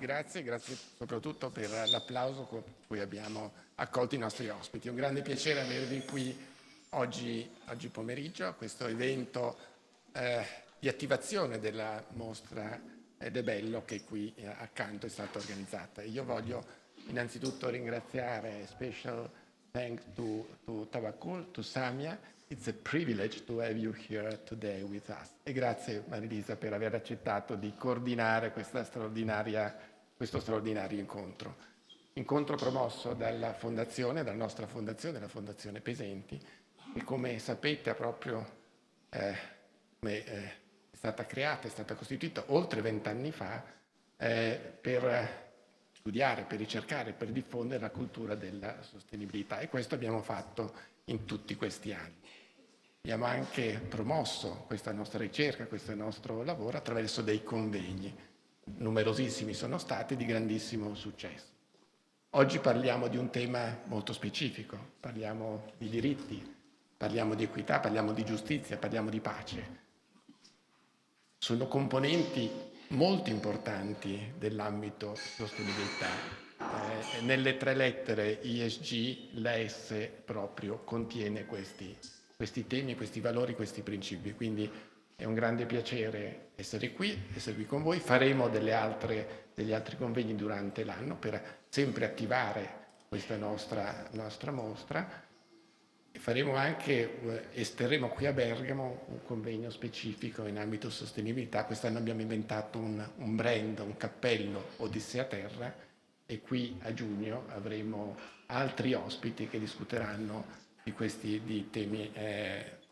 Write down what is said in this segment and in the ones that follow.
grazie soprattutto per l'applauso con cui abbiamo accolto i nostri ospiti. È un grande piacere avervi qui oggi pomeriggio a questo evento di attivazione della mostra bello che qui accanto è stata organizzata. Io voglio innanzitutto ringraziare special thanks to Tawakkol, to Samia. It's a privilege to have you here today with us. E grazie Marilisa per aver accettato di coordinare questo straordinario incontro. Incontro promosso dalla fondazione, dalla nostra fondazione, la Fondazione Pesenti, che come sapete proprio è stata creata, è stata costituita oltre 20 anni fa per studiare, per ricercare, per diffondere la cultura della sostenibilità, e questo abbiamo fatto in tutti questi anni. Abbiamo anche promosso questa nostra ricerca, questo nostro lavoro attraverso dei convegni. Numerosissimi sono stati, di grandissimo successo. Oggi parliamo di un tema molto specifico, parliamo di diritti, parliamo di equità, parliamo di giustizia, parliamo di pace. Sono componenti molto importanti dell'ambito sostenibilità. Nelle 3 lettere ESG, l'S proprio contiene questi temi, questi valori, questi principi. Quindi è un grande piacere essere qui con voi. Faremo degli altri convegni durante l'anno per sempre attivare questa nostra mostra. Faremo anche, esterremo qui a Bergamo un convegno specifico in ambito sostenibilità. Quest'anno abbiamo inventato un brand, un cappello Odissea Terra, e qui a giugno avremo altri ospiti che discuteranno di temi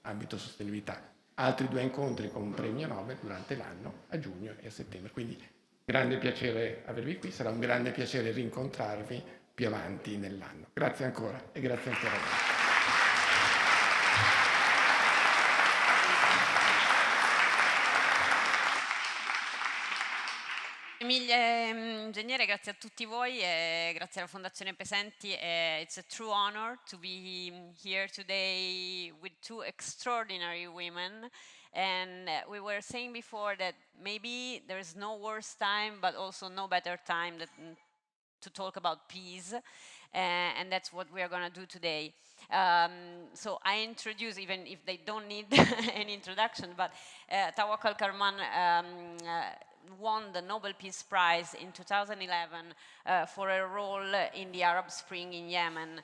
ambito sostenibilità. Altri 2 incontri con un Premio Nobel durante l'anno, a giugno e a settembre. Quindi grande piacere avervi qui, sarà un grande piacere rincontrarvi più avanti nell'anno. Grazie ancora e grazie ancora a voi. Mille ingegnere, grazie a tutti voi e grazie alla Fondazione Pesenti. It's a true honor to be here today with 2 extraordinary women. And we were saying before that maybe there is no worse time, but also no better time to talk about peace. And that's what we are going to do today. So I introduce, even if they don't need an introduction, but Tawakkol Karman won the Nobel Peace Prize in 2011 for her role in the Arab Spring in Yemen.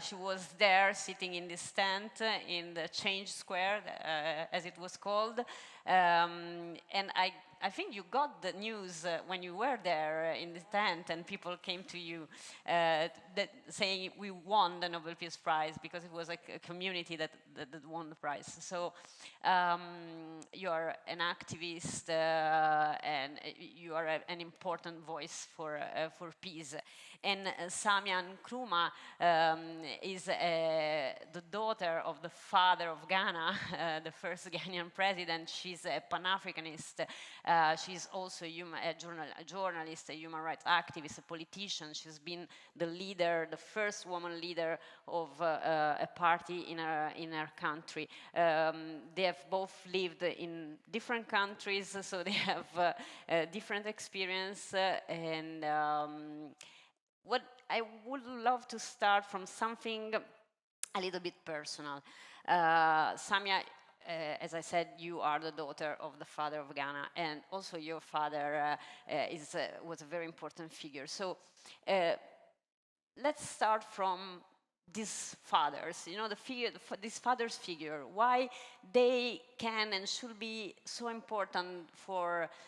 She was there sitting in this tent in the Change Square, as it was called. And I think you got the news when you were there in the tent and people came to you saying we won the Nobel Peace Prize, because it was a community that won the prize. So you are an activist and you are an important voice for peace. And Samia Nkrumah is the daughter of the father of Ghana, the first Ghanaian president. She's a Pan-Africanist. She's also a journalist, a human rights activist, a politician. She's been the first woman leader of a party in her country. They have both lived in different countries, so they have different experience. And what I would love to start from something a little bit personal. Samia, as I said, you are the daughter of the father of Ghana, and also your father was a very important figure. So let's start from these fathers, this father's figure, why they can and should be so important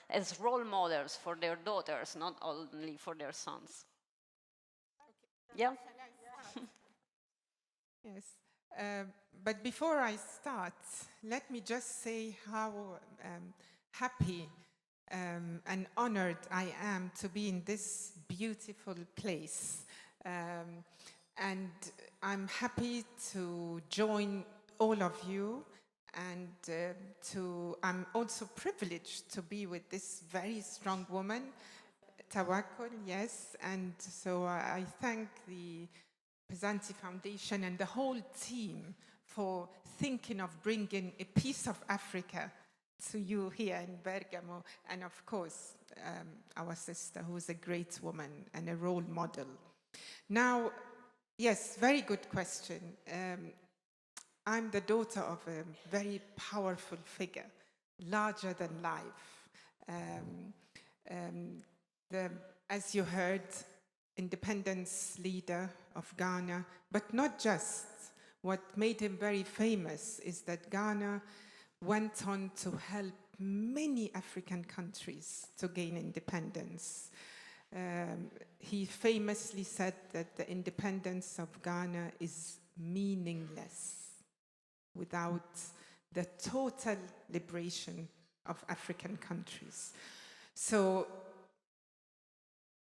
as role models for their daughters, not only for their sons. Okay. Yeah? Yes. But before I start, let me just say how happy and honored I am to be in this beautiful place. And I'm happy to join all of you, and I'm also privileged to be with this very strong woman, Tawakkol, yes. And so I thank the Pesenti Foundation and the whole team for thinking of bringing a piece of Africa to you here in Bergamo, and of course our sister, who's a great woman and a role model. Now, yes, very good question. I'm the daughter of a very powerful figure, larger than life. As you heard, independence leader of Ghana, but not just. What made him very famous is that Ghana went on to help many African countries to gain independence. He famously said that the independence of Ghana is meaningless without the total liberation of African countries. So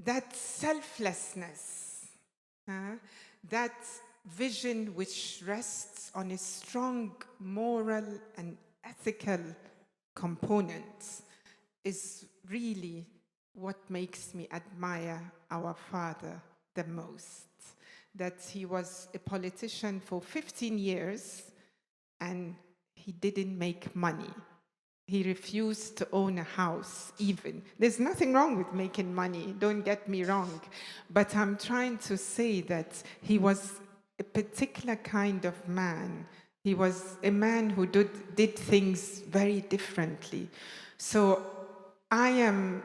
that selflessness, that vision which rests on a strong moral and ethical component is really what makes me admire our father the most. That he was a politician for 15 years and he didn't make money. He refused to own a house even. There's nothing wrong with making money, don't get me wrong. But I'm trying to say that he was a particular kind of man. He was a man who did things very differently. So I am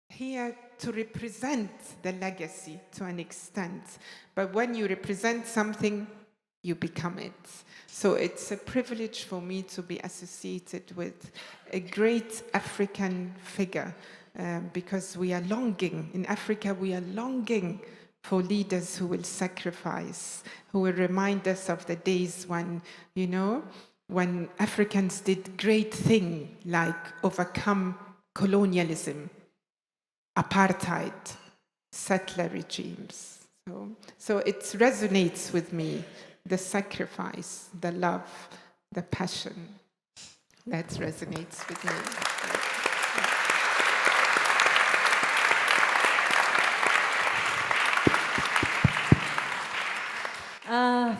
here to represent the legacy to an extent. But when you represent something, you become it. So it's a privilege for me to be associated with a great African figure because we are longing, in Africa we are longing for leaders who will sacrifice, who will remind us of the days when, you know, when Africans did great things like overcome colonialism, apartheid, settler regimes. So it resonates with me, the sacrifice, the love, the passion. That resonates with me.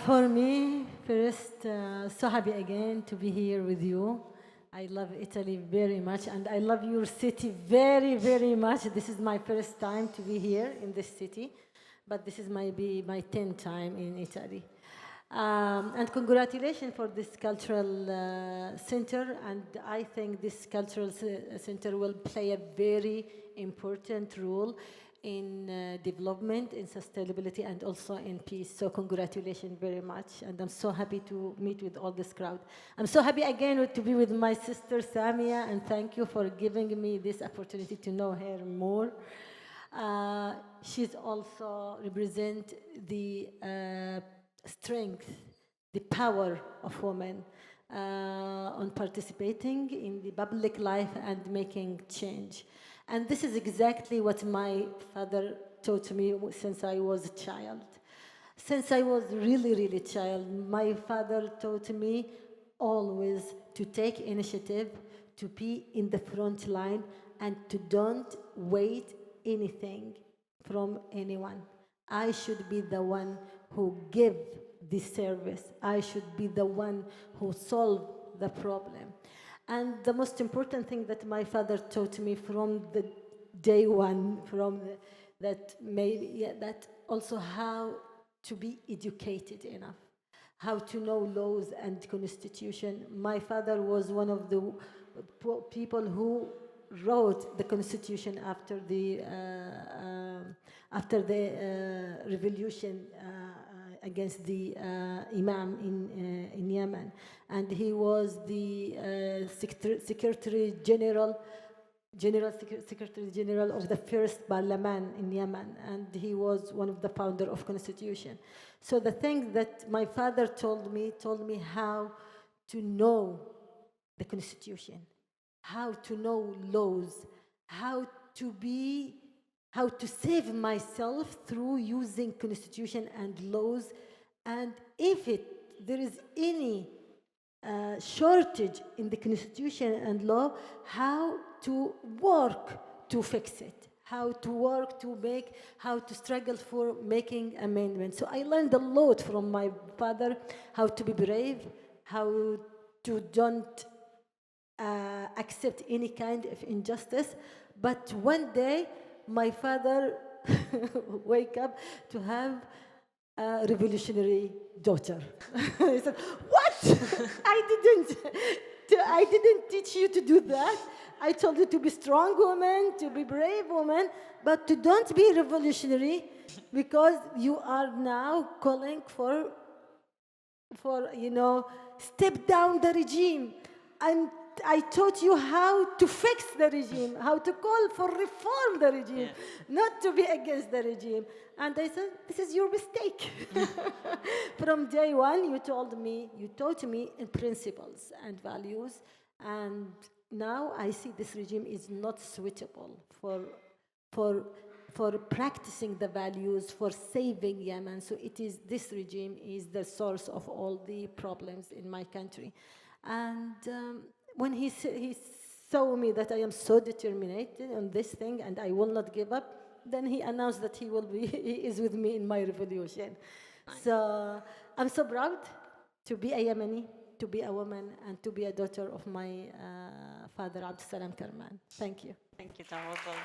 For me, first, so happy again to be here with you. I love Italy very much, and I love your city very, very much. This is my first time to be here in this city, but this is maybe my 10th time in Italy. And congratulations for this cultural center, and I think this cultural center will play a very important role in development, in sustainability, and also in peace. So congratulations very much, and I'm so happy to meet with all this crowd. I'm so happy again to be with my sister Samia, and thank you for giving me this opportunity to know her more. She's also represent the strength, the power of women on participating in the public life and making change. And this is exactly what my father taught me since I was a child. Since I was really, really child, my father taught me always to take initiative, to be in the front line, and to don't wait anything from anyone. I should be the one who give the service. I should be the one who solve the problem. And the most important thing that my father taught me from the day one, that also how to be educated enough, how to know laws and constitution. My father was one of the people who wrote the constitution after the revolution against the imam in Yemen, and he was the Secretary General of the first parliament in Yemen, and he was one of the founder of constitution. So the thing that my father told me how to know the constitution, how to know laws, how to save myself through using constitution and laws, and if there is any shortage in the constitution and law, how to work to fix it, how to struggle for making amendments. So I learned a lot from my father, how to be brave, how to don't accept any kind of injustice, But one day, my father wake up to have a revolutionary daughter. He said, "What? I didn't teach you to do that. I told you to be strong woman, to be brave woman, but to don't be revolutionary, because you are now calling for step down the regime. And I taught you how to fix the regime, how to call for reform the regime, not to be against the regime." And I said, "This is your mistake." From day one, you taught me in principles and values, and now I see this regime is not suitable for practicing the values, for saving Yemen. So this regime is the source of all the problems in my country. And when he saw me that I am so determined on this thing and I will not give up, then he announced that he is with me in my revolution. Nice. So I'm so proud to be a Yemeni, to be a woman, and to be a daughter of my father, Tawakkol Karman. Thank you. Thank you, Tawakkol.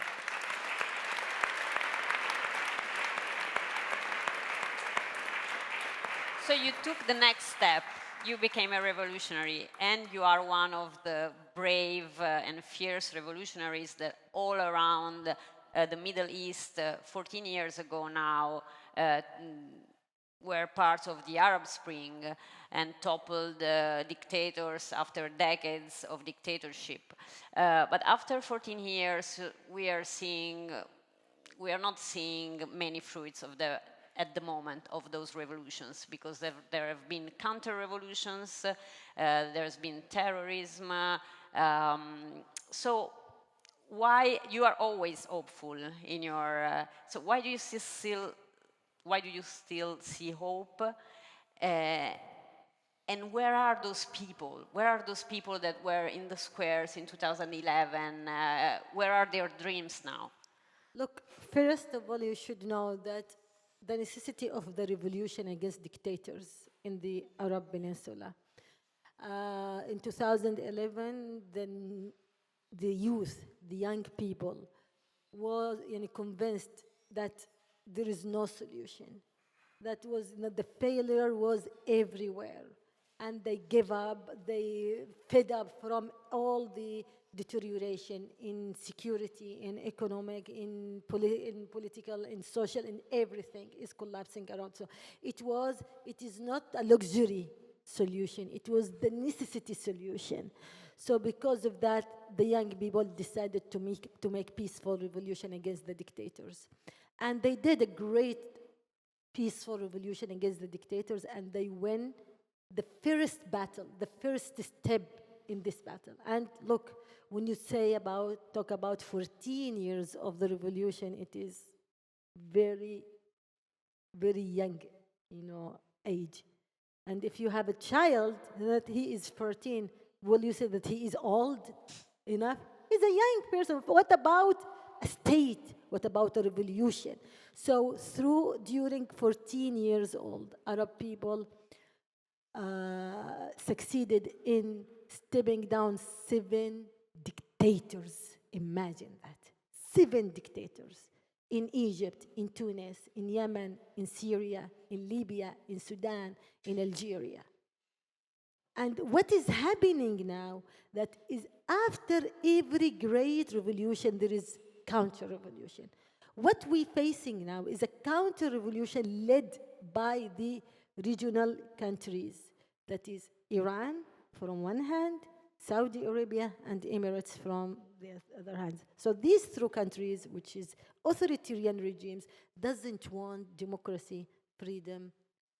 So you took the next step. You became a revolutionary, and you are one of the brave and fierce revolutionaries that all around the Middle East 14 years ago now were part of the Arab Spring and toppled dictators after decades of dictatorship. But after 14 years, we are not seeing many fruits at the moment of those revolutions, because there have been counter-revolutions, there's been terrorism. So why you are always hopeful in your? So why do you still see hope? And where are those people? Where are those people that were in the squares in 2011? Where are their dreams now? Look, first of all, you should know that the necessity of the revolution against dictators in the Arab Peninsula. In 2011, the youth, the young people, was convinced that there is no solution. That was the failure was everywhere, and they gave up. They fed up from all the deterioration in security, in economic, in political, in social, in everything is collapsing around. So it is not a luxury solution, it was the necessity solution. So because of that, the young people decided to make peaceful revolution against the dictators. And they did a great peaceful revolution against the dictators, and they win the first battle, the first step in this battle. And look, when you talk about 14 years of the revolution, it is very, very young, age. And if you have a child that he is 14, will you say that he is old enough? He's a young person. What about a state? What about a revolution? So during 14 years old, Arab people succeeded in stepping down 7 dictators. Imagine that. 7 dictators in Egypt, in Tunis, in Yemen, in Syria, in Libya, in Sudan, in Algeria. And what is happening now, that is after every great revolution, there is counter-revolution. What we're facing now is a counter-revolution led by the regional countries. That is Iran, from one hand, Saudi Arabia, and Emirates from the other hand. So these 3 countries, which is authoritarian regimes, doesn't want democracy, freedom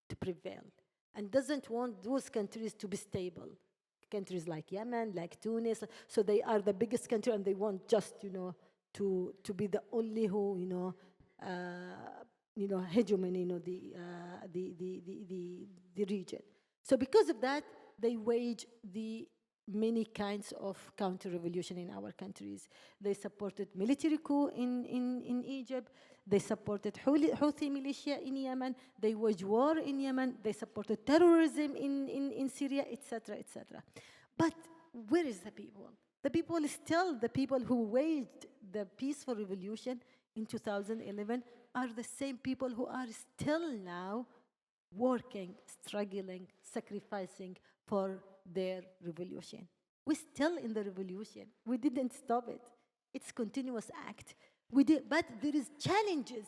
to prevail, and doesn't want those countries to be stable. Countries like Yemen, like Tunis, so they are the biggest country, and they want just, to be the only who, hegemony, the region. So because of that, they wage the many kinds of counter-revolution in our countries. They supported military coup in Egypt. They supported Houthi militia in Yemen. They waged war in Yemen. They supported terrorism in Syria, etc., etc. But where is the people? The people who waged the peaceful revolution in 2011 are the same people who are still now working, struggling, sacrificing for their revolution. We're still in the revolution. We didn't stop it. It's a continuous act. But there is challenges.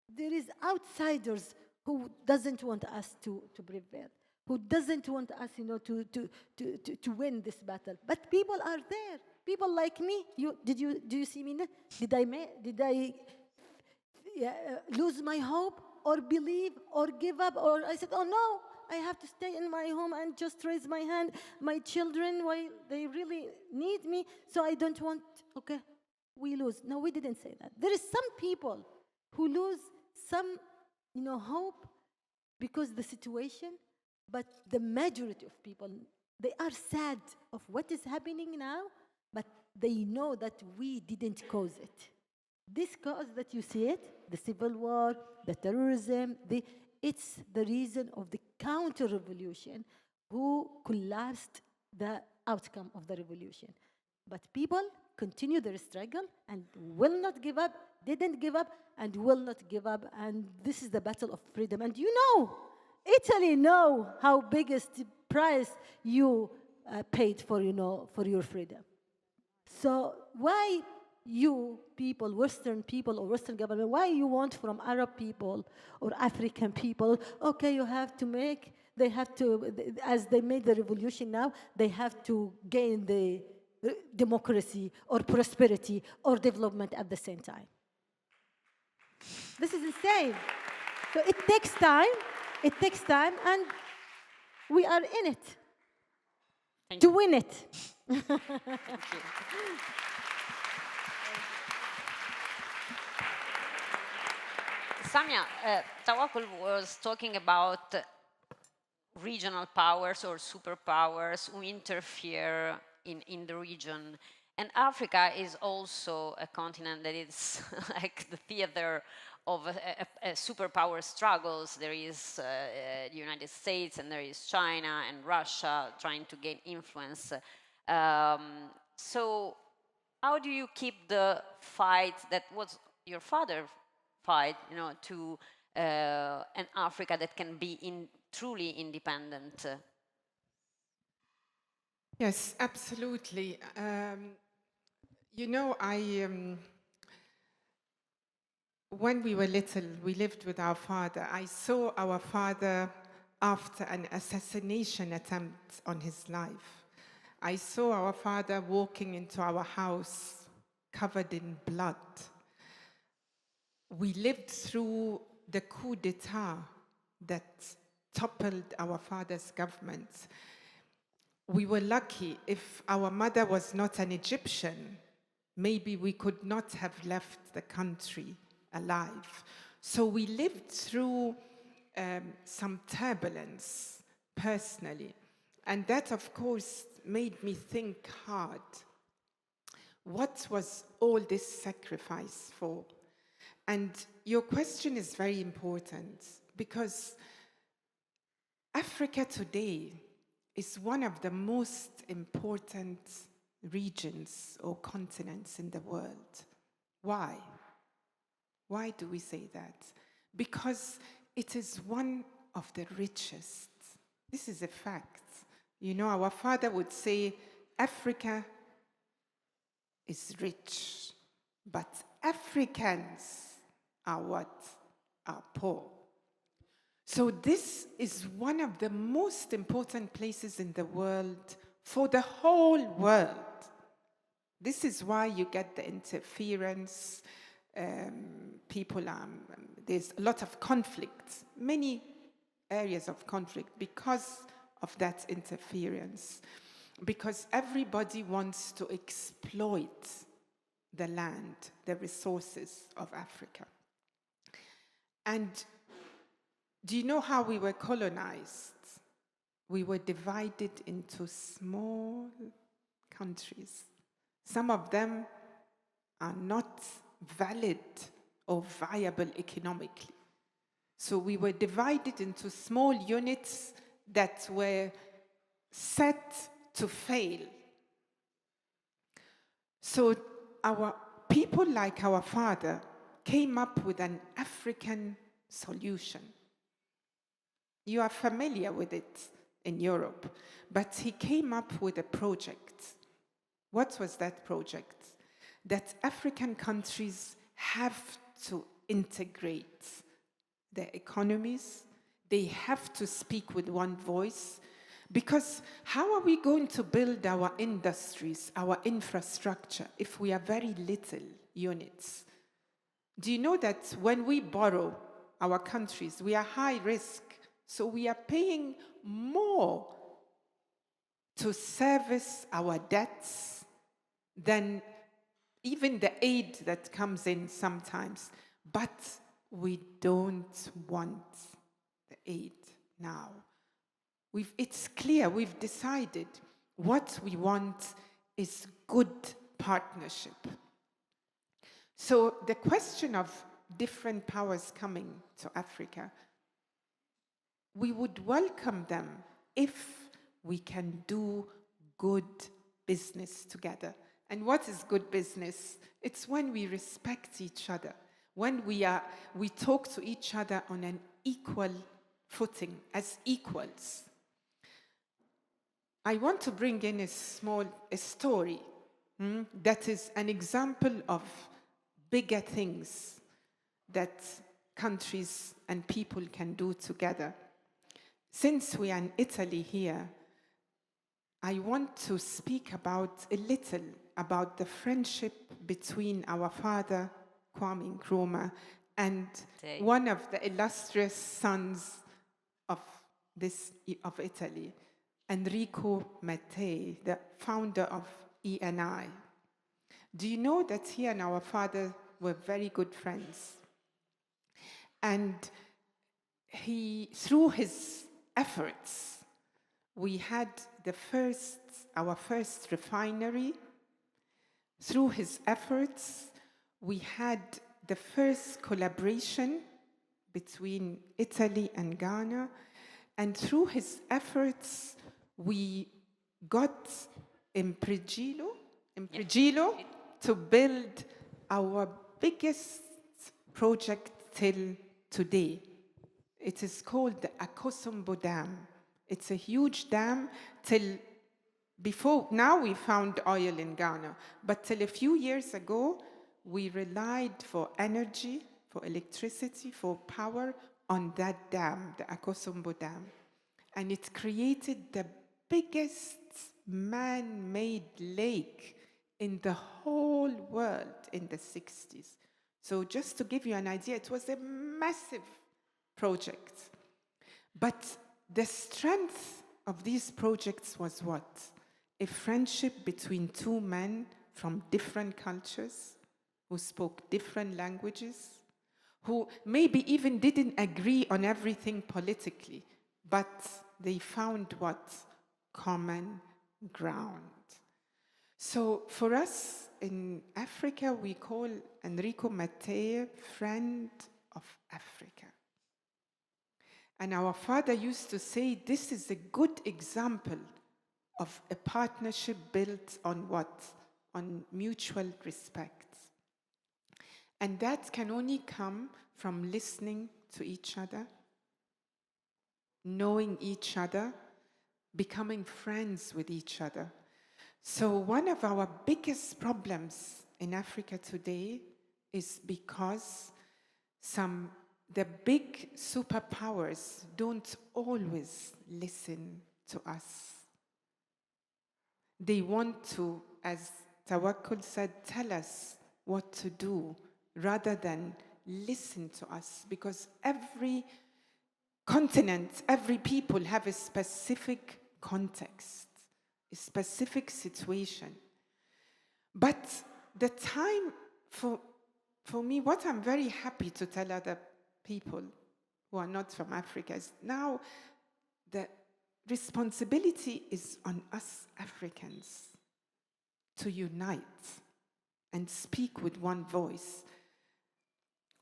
There is outsiders who doesn't want us to prevail, who doesn't want us, to win this battle. But people are there. People like me. Do you see me? Did I lose my hope or believe or give up? Or I said, oh no, I have to stay in my home and just raise my hand. My children, why they really need me, so I don't want, okay, we lose. No, we didn't say that. There is some people who lose some, hope because the situation, but the majority of people, they are sad of what is happening now, but they know that we didn't cause it. This cause that you see it, the civil war, the terrorism, it's the reason of the counter-revolution who collapsed the outcome of the revolution. But people continue their struggle and will not give up, didn't give up, and will not give up. And this is the battle of freedom. And Italy know how biggest price you paid for your freedom. So why you people, Western people or Western government, why you want from Arab people or African people, okay, they have to, as they made the revolution now, they have to gain the democracy or prosperity or development at the same time. This is insane. So it takes time, and we are in it to win it. Thank you. Samia, Tawakkol was talking about regional powers or superpowers who interfere in the region. And Africa is also a continent that is like the theater of superpower struggles. There is the United States, and there is China and Russia trying to gain influence. So how do you keep the fight that was your father fight, to an Africa that can be truly independent? Yes, absolutely. When we were little, we lived with our father. I saw our father after an assassination attempt on his life. I saw our father walking into our house covered in blood. We lived through the coup d'etat that toppled our father's government. We were lucky. If our mother was not an Egyptian, maybe we could not have left the country alive. So we lived through some turbulence personally. And that, of course, made me think hard. What was all this sacrifice for? And your question is very important, because Africa today is one of the most important regions or continents in the world. Why? Why do we say that? Because it is one of the richest. This is a fact. Our father would say, Africa is rich, but Africans are what? Are poor. So this is one of the most important places in the world for the whole world. This is why you get the interference. There's a lot of conflict, many areas of conflict because of that interference. Because everybody wants to exploit the land, the resources of Africa. And do you know how we were colonized? We were divided into small countries. Some of them are not valid or viable economically. So we were divided into small units that were set to fail. So our people like our father came up with an African solution. You are familiar with it in Europe, but he came up with a project. What was that project? That African countries have to integrate their economies. They have to speak with one voice. Because how are we going to build our industries, our infrastructure, if we are very little units? Do you know that when we borrow our countries, we are high risk, so we are paying more to service our debts than even the aid that comes in sometimes. But we don't want the aid now. It's clear, we've decided what we want is good partnership. So the question of different powers coming to Africa, we would welcome them if we can do good business together. And what is good business? It's when we respect each other, when we talk to each other on an equal footing, as equals. I want to bring in a story that is an example of bigger things that countries and people can do together. Since we are in Italy here, I want to speak a little about the friendship between our father, Kwame Nkrumah, and one of the illustrious sons of Italy, Enrico Mattei, the founder of ENI. Do you know that he and our father were very good friends? And through his efforts, we had our first refinery. Through his efforts, we had the first collaboration between Italy and Ghana. And through his efforts, we got Impregilo to build our biggest project till today. It is called the Akosombo Dam. It's a huge dam now we found oil in Ghana, but till a few years ago, we relied for energy, for electricity, for power on that dam, the Akosombo Dam. And it created the biggest man-made lake in the whole world in the 60s. So just to give you an idea, it was a massive project. But the strength of these projects was what? A friendship between two men from different cultures, who spoke different languages, who maybe even didn't agree on everything politically, but they found what? Common ground. So for us in Africa, we call Enrico Mattei friend of Africa. And our father used to say, this is a good example of a partnership built on what? On mutual respect. And that can only come from listening to each other, knowing each other, becoming friends with each other. So one of our biggest problems in Africa today is because the big superpowers don't always listen to us. They want to, as Tawakkol said, tell us what to do rather than listen to us, because every continent, every people have a specific context, a specific situation. But the time for me, what I'm very happy to tell other people who are not from Africa is now the responsibility is on us Africans to unite and speak with one voice.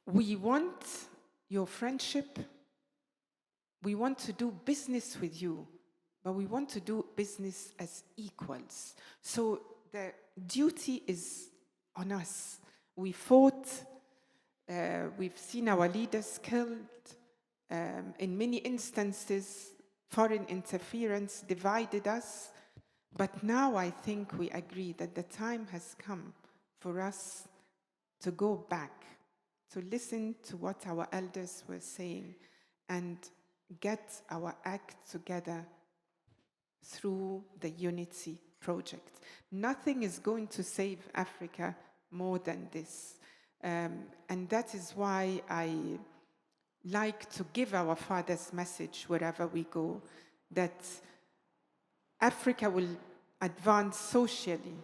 We want your friendship. We want to do business with you, but we want to do business as equals. So the duty is on us. We fought, we've seen our leaders killed. In many instances, foreign interference divided us. But now I think we agree that the time has come for us to go back, to listen to what our elders were saying and get our act together through the unity project. Nothing is going to save Africa more than this. And that is why I like to give our father's message wherever we go, that Africa will advance socially,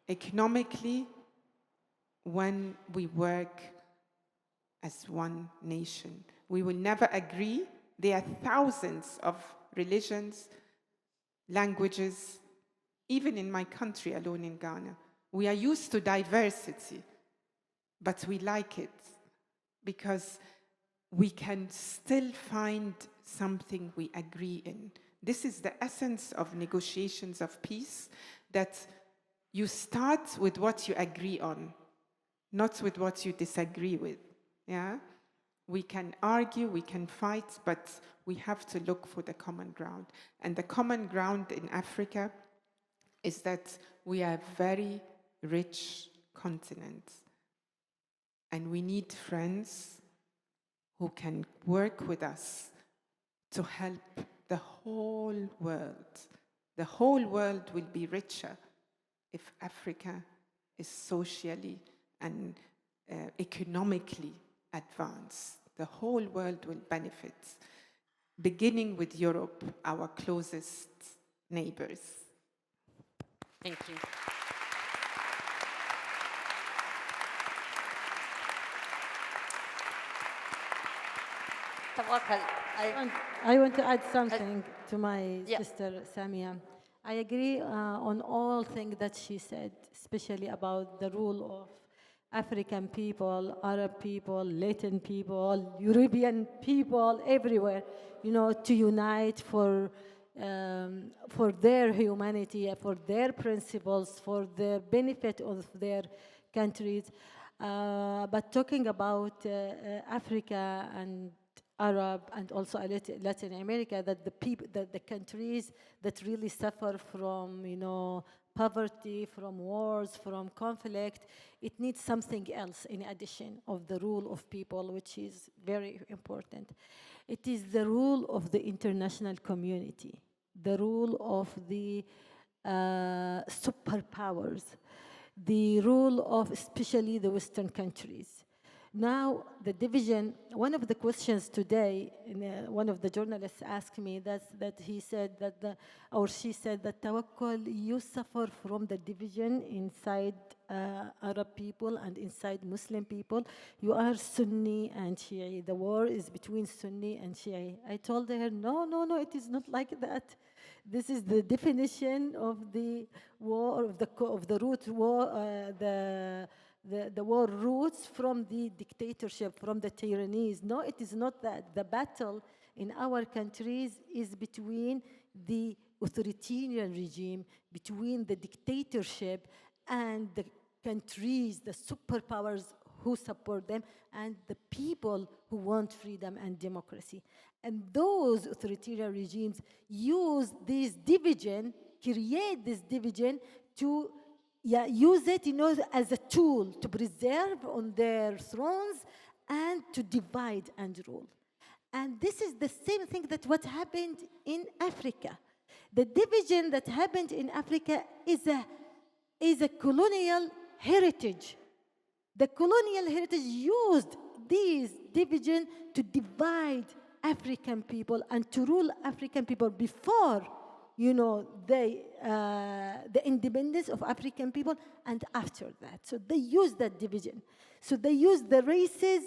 economically, when we work as one nation. We will never agree. There are thousands of religions, languages, even in my country alone in Ghana. We are used to diversity, but we like it because we can still find something we agree in. This is the essence of negotiations of peace, that you start with what you agree on, not with what you disagree with. Yeah? We can argue, we can fight, but we have to look for the common ground. And the common ground in Africa is that we are a very rich continent. And we need friends who can work with us to help the whole world. The whole world will be richer if Africa is socially and economically advanced. The whole world will benefit, beginning with Europe, our closest neighbors. Thank you. Tawakkol, I want to add something to my Yeah. sister Samia. I agree on all things that she said, especially about the role of African people, Arab people, Latin people, European people, everywhere, to unite for their humanity, for their principles, for the benefit of their countries. But talking about Africa and Arab and also Latin America, that the countries that really suffer from, poverty, from wars, from conflict, it needs something else in addition of the rule of people, which is very important. It is the rule of the international community, the rule of the superpowers, the rule of especially the Western countries. Now, the division, one of the questions today, one of the journalists asked me that he said that, or she said that, Tawakkol, you suffer from the division inside Arab people and inside Muslim people. You are Sunni and Shi'i. The war is between Sunni and Shi'i. I told her, no, it is not like that. This is the definition of the war, of the root war, the war roots from the dictatorship, from the tyrannies. No, it is not that. The battle in our countries is between the authoritarian regime, between the dictatorship and the countries, the superpowers who support them, and the people who want freedom and democracy. And those authoritarian regimes use this division, create this division to use it, as a tool to preserve on their thrones and to divide and rule. And this is the same thing that what happened in Africa. The division that happened in Africa is a colonial heritage. The colonial heritage used this division to divide African people and to rule African people before the independence of African people and after that. So they use that division. So they use the races,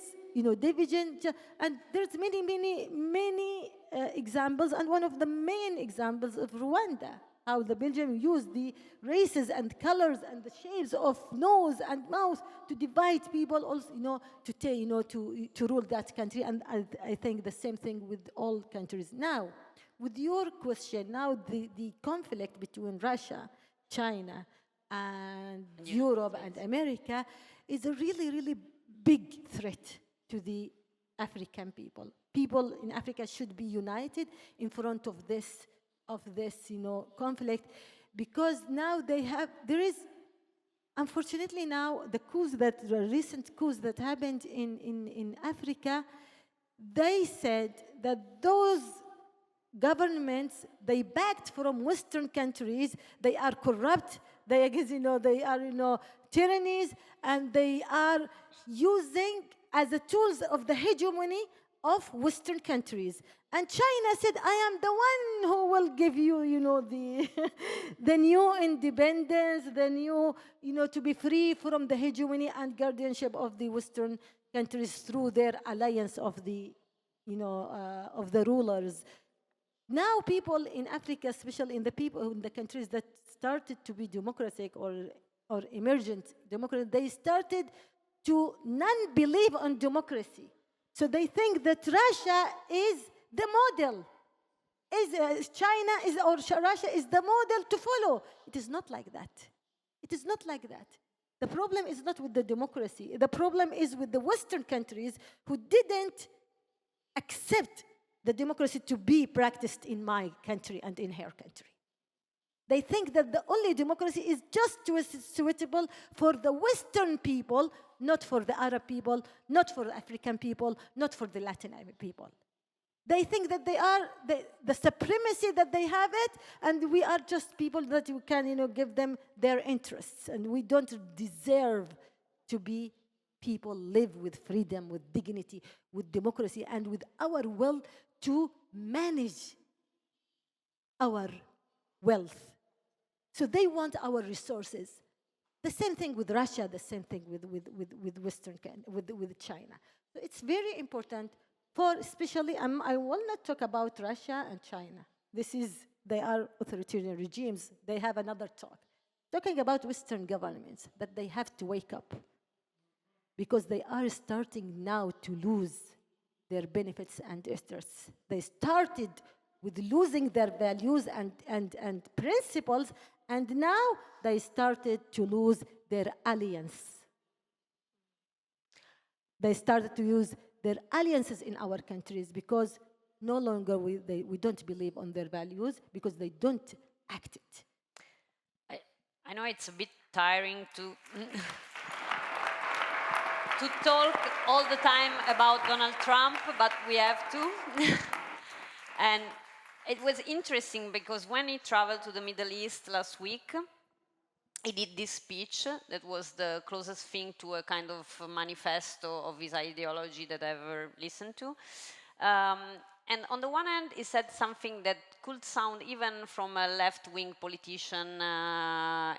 division, and there's many examples, and one of the main examples of Rwanda, how the Belgium used the races and colors and the shapes of nose and mouth to divide people, also, to rule that country. And I think the same thing with all countries. Now, with your question, now the conflict between Russia, China, and Europe and America is a really, really big threat to the African people. People in Africa should be united in front of this, conflict, because now there is, unfortunately now, the recent coups that happened in Africa, they said that those governments they backed from Western countries, they are corrupt, they are tyrannies, and they are using as the tools of the hegemony of Western countries. And China said, I am the one who will give you, the, the new independence, the new, to be free from the hegemony and guardianship of the Western countries through their alliance of the, of the rulers. Now people in Africa, especially in the countries that started to be democratic or emergent democracy, they started to non-believe on democracy. So they think that Russia is the model, Russia is the model to follow. It is not like that. It is not like that. The problem is not with the democracy. The problem is with the Western countries who didn't accept the democracy to be practiced in my country and in her country. They think that the only democracy is just suitable for the Western people, not for the Arab people, not for the African people, not for the Latin American people. They think that they are the supremacy that they have it, and we are just people that we can, give them their interests, and we don't deserve to be people live with freedom, with dignity, with democracy, and with our will to manage our wealth. So they want our resources. The same thing with Russia, the same thing with China. So it's very important for, especially, I will not talk about Russia and China. They are authoritarian regimes. They have another talk. Talking about Western governments, that they have to wake up, because they are starting now to lose their benefits and interests. They started with losing their values and principles, and now they started to lose their alliance. They started to use their alliances in our countries because no longer we don't believe on their values, because they don't act it. I know it's a bit tiring to to talk all the time about Donald Trump, but we have to. And it was interesting because when he traveled to the Middle East last week, he did this speech that was the closest thing to a kind of manifesto of his ideology that I've ever listened to. And on the one hand, he said something that could sound even from a left-wing politician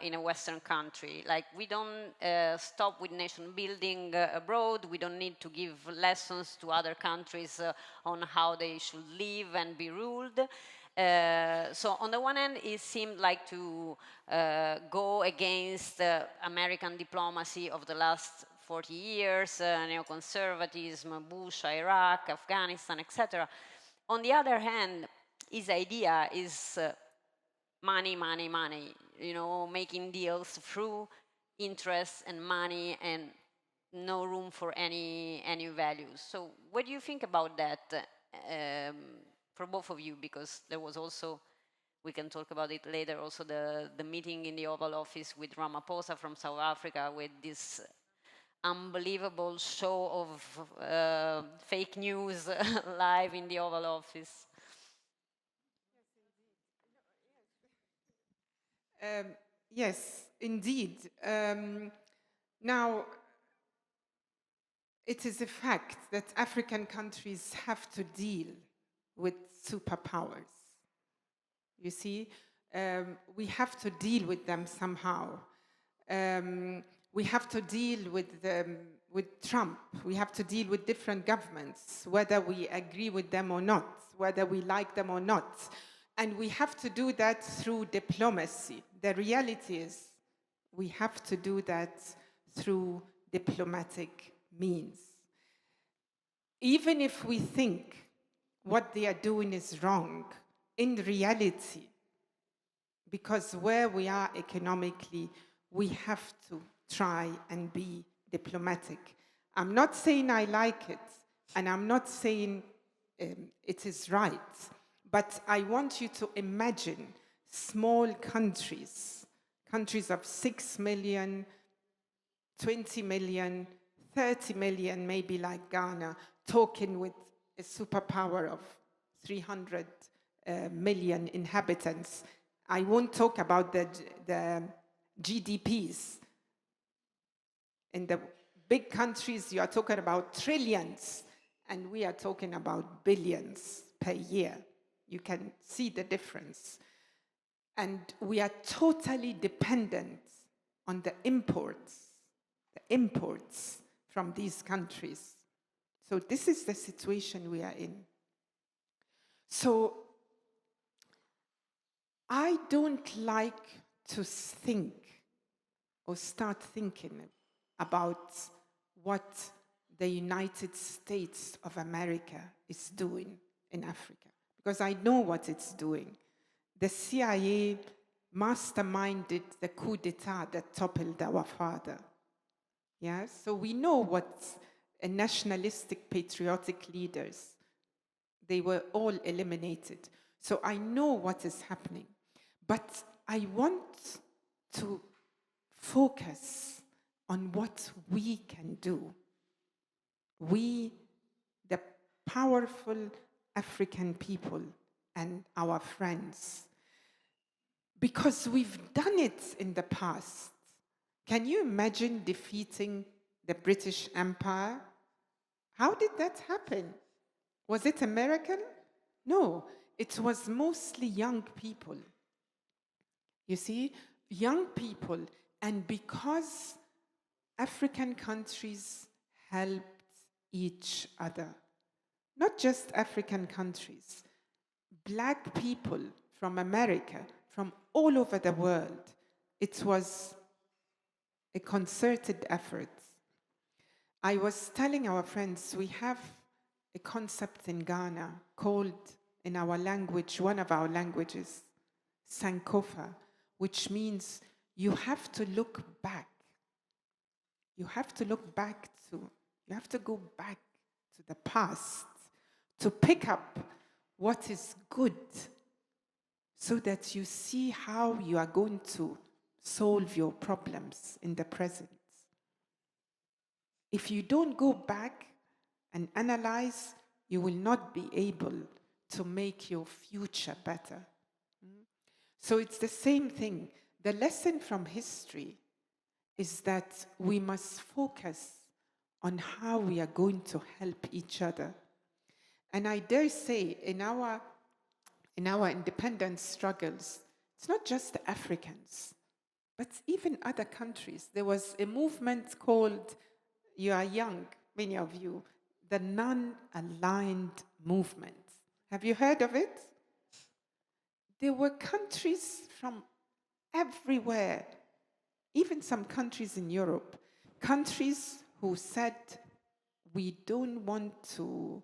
in a Western country. Like, we don't stop with nation building abroad. We don't need to give lessons to other countries on how they should live and be ruled. So on the one hand, it seemed like to go against American diplomacy of the last 40 years, neoconservatism, Bush, Iraq, Afghanistan, etc. On the other hand, his idea is money, money, money, making deals through interest and money and no room for any values. So what do you think about that for both of you? Because there was also, we can talk about it later, also the meeting in the Oval Office with Ramaphosa from South Africa with this unbelievable show of fake news live in the Oval Office. Yes, indeed. Now, it is a fact that African countries have to deal with superpowers. You see, we have to deal with them somehow. We have to deal with Trump. We have to deal with different governments, whether we agree with them or not, whether we like them or not. And we have to do that through diplomacy. The reality is we have to do that through diplomatic means. Even if we think what they are doing is wrong, in reality, because where we are economically, we have to try and be diplomatic. I'm not saying I like it, and I'm not saying it is right, but I want you to imagine small countries of 6 million, 20 million, 30 million, maybe like Ghana, talking with a superpower of 300 million inhabitants. I won't talk about the GDPs. In the big countries, you are talking about trillions, and we are talking about billions per year. You can see the difference. And we are totally dependent on the imports from these countries. So this is the situation we are in. So I don't like to think or start thinking about what the United States of America is doing in Africa, because I know what it's doing. The CIA masterminded the coup d'etat that toppled our father. Yeah, so we know what nationalistic, patriotic leaders, they were all eliminated. So I know what is happening. But I want to focus on what we can do. We, the powerful African people and our friends, because we've done it in the past. Can you imagine defeating the British Empire? How did that happen? Was it a miracle? No, it was mostly young people. You see, young people, and because African countries helped each other, not just African countries, Black people from America, from all over the world, it was a concerted effort. I was telling our friends, we have a concept in Ghana called, in our language, one of our languages, Sankofa, which means you have to look back. You have to go back to the past to pick up what is good so that you see how you are going to solve your problems in the present. If you don't go back and analyze, you will not be able to make your future better. So it's the same thing. The lesson from history is that we must focus on how we are going to help each other. And I dare say, in our independence struggles, it's not just the Africans, but even other countries. There was a movement called, you are young, many of you, the non-aligned movement. Have you heard of it? There were countries from everywhere, even some countries in Europe, countries who said, we don't want to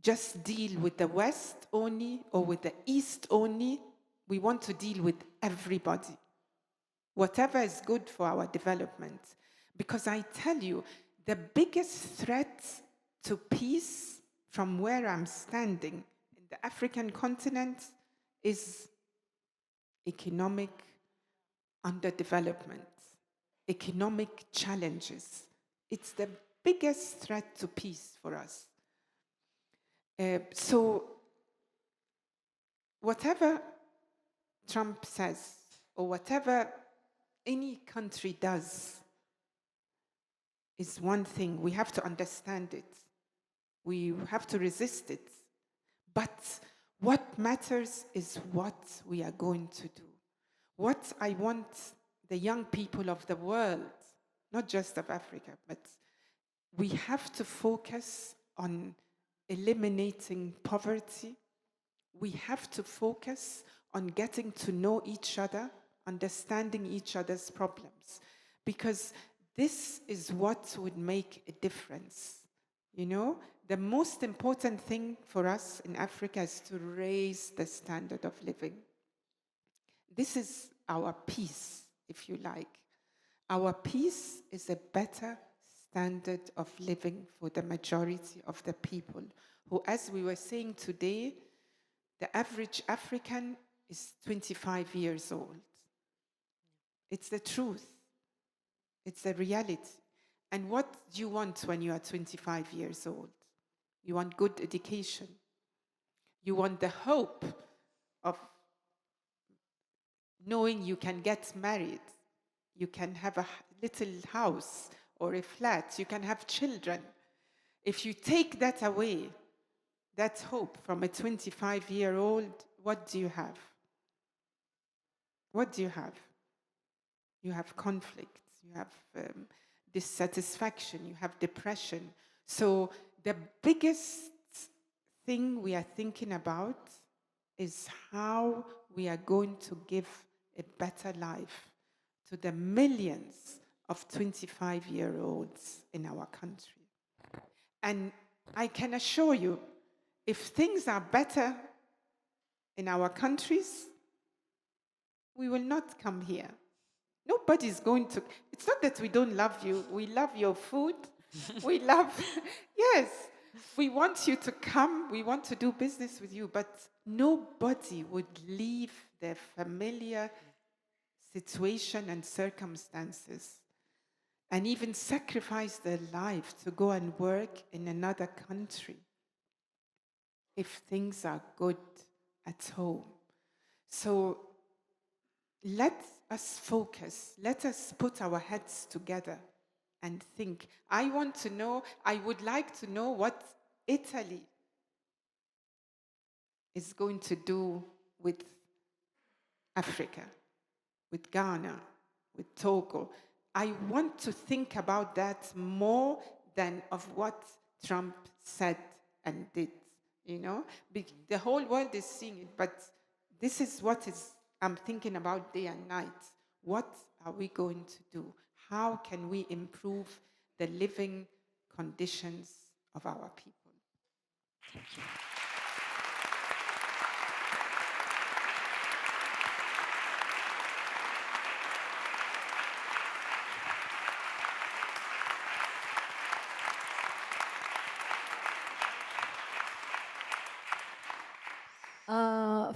just deal with the West only or with the East only. We want to deal with everybody, whatever is good for our development. Because I tell you, the biggest threat to peace from where I'm standing in the African continent is economic underdevelopment, economic challenges. It's the biggest threat to peace for us. So whatever Trump says, or whatever any country does, is one thing. We have to understand it. We have to resist it. But what matters is what we are going to do. What I want the young people of the world, not just of Africa, but we have to focus on eliminating poverty. We have to focus on getting to know each other, understanding each other's problems, because this is what would make a difference. You know, the most important thing for us in Africa is to raise the standard of living. This is our peace, if you like. Our peace is a better standard of living for the majority of the people who, as we were saying today, the average African is 25 years old. It's the truth. It's a reality. And what do you want when you are 25 years old? You want good education. You want the hope of knowing you can get married. You can have a little house or a flat. You can have children. If you take that away, that hope from a 25-year-old, what do you have? What do you have? You have conflict. You have dissatisfaction. You have depression. So the biggest thing we are thinking about is how we are going to give a better life to the millions of 25-year-olds in our country. And I can assure you, if things are better in our countries, we will not come here. Nobody's going to. It's not that we don't love you. We love your food. We love, yes, we want you to come. We want to do business with you. But nobody would leave their familiar situation and circumstances and even sacrifice their life to go and work in another country if things are good at home. So let us focus. Let us put our heads together and think. I would like to know what Italy is going to do with Africa, with Ghana, with Togo. I want to think about that more than of what Trump said and did, you know? The whole world is seeing it, but this is what I'm thinking about day and night. What are we going to do? How can we improve the living conditions of our people? Thank you.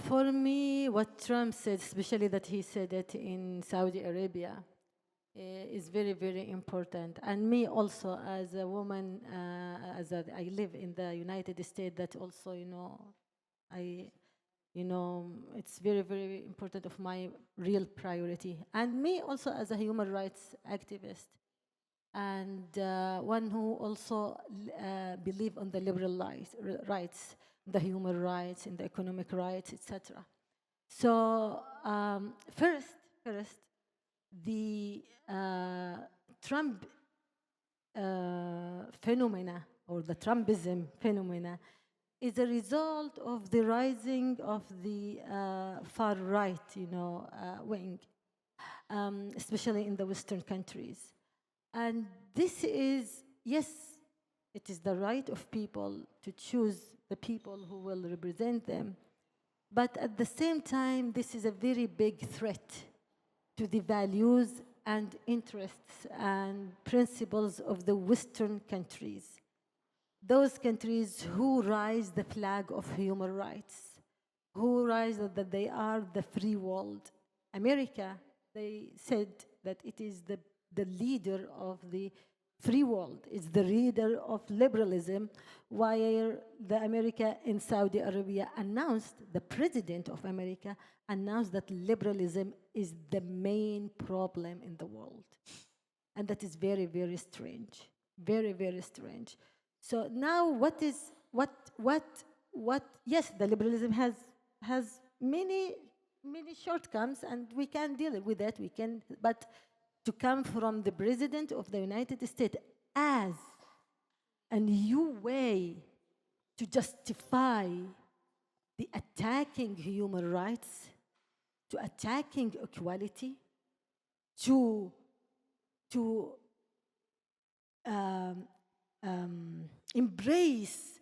For me, what Trump said, especially that he said it in Saudi Arabia, is very, very important. And me also, as a woman, I live in the United States, that also, it's very, very important of my real priority. And me also as a human rights activist, and one who also believe on the liberal rights, the human rights, and the economic rights, etc. So first, the Trump phenomena, or the Trumpism phenomena, is a result of the rising of the far right, wing, especially in the Western countries. And this is, yes, it is the right of people to choose the people who will represent them. But at the same time, this is a very big threat to the values and interests and principles of the Western countries. Those countries who raise the flag of human rights, who raise that they are the free world. America, they said that it is the leader of the free world, it's the leader of liberalism, while the America in Saudi Arabia announced, the president of America announced that liberalism is the main problem in the world. And that is very, very strange. Very, very strange. So now yes, the liberalism has many shortcomings, and we can deal with that, but to come from the President of the United States as a new way to justify the attacking human rights, to attacking equality, to embrace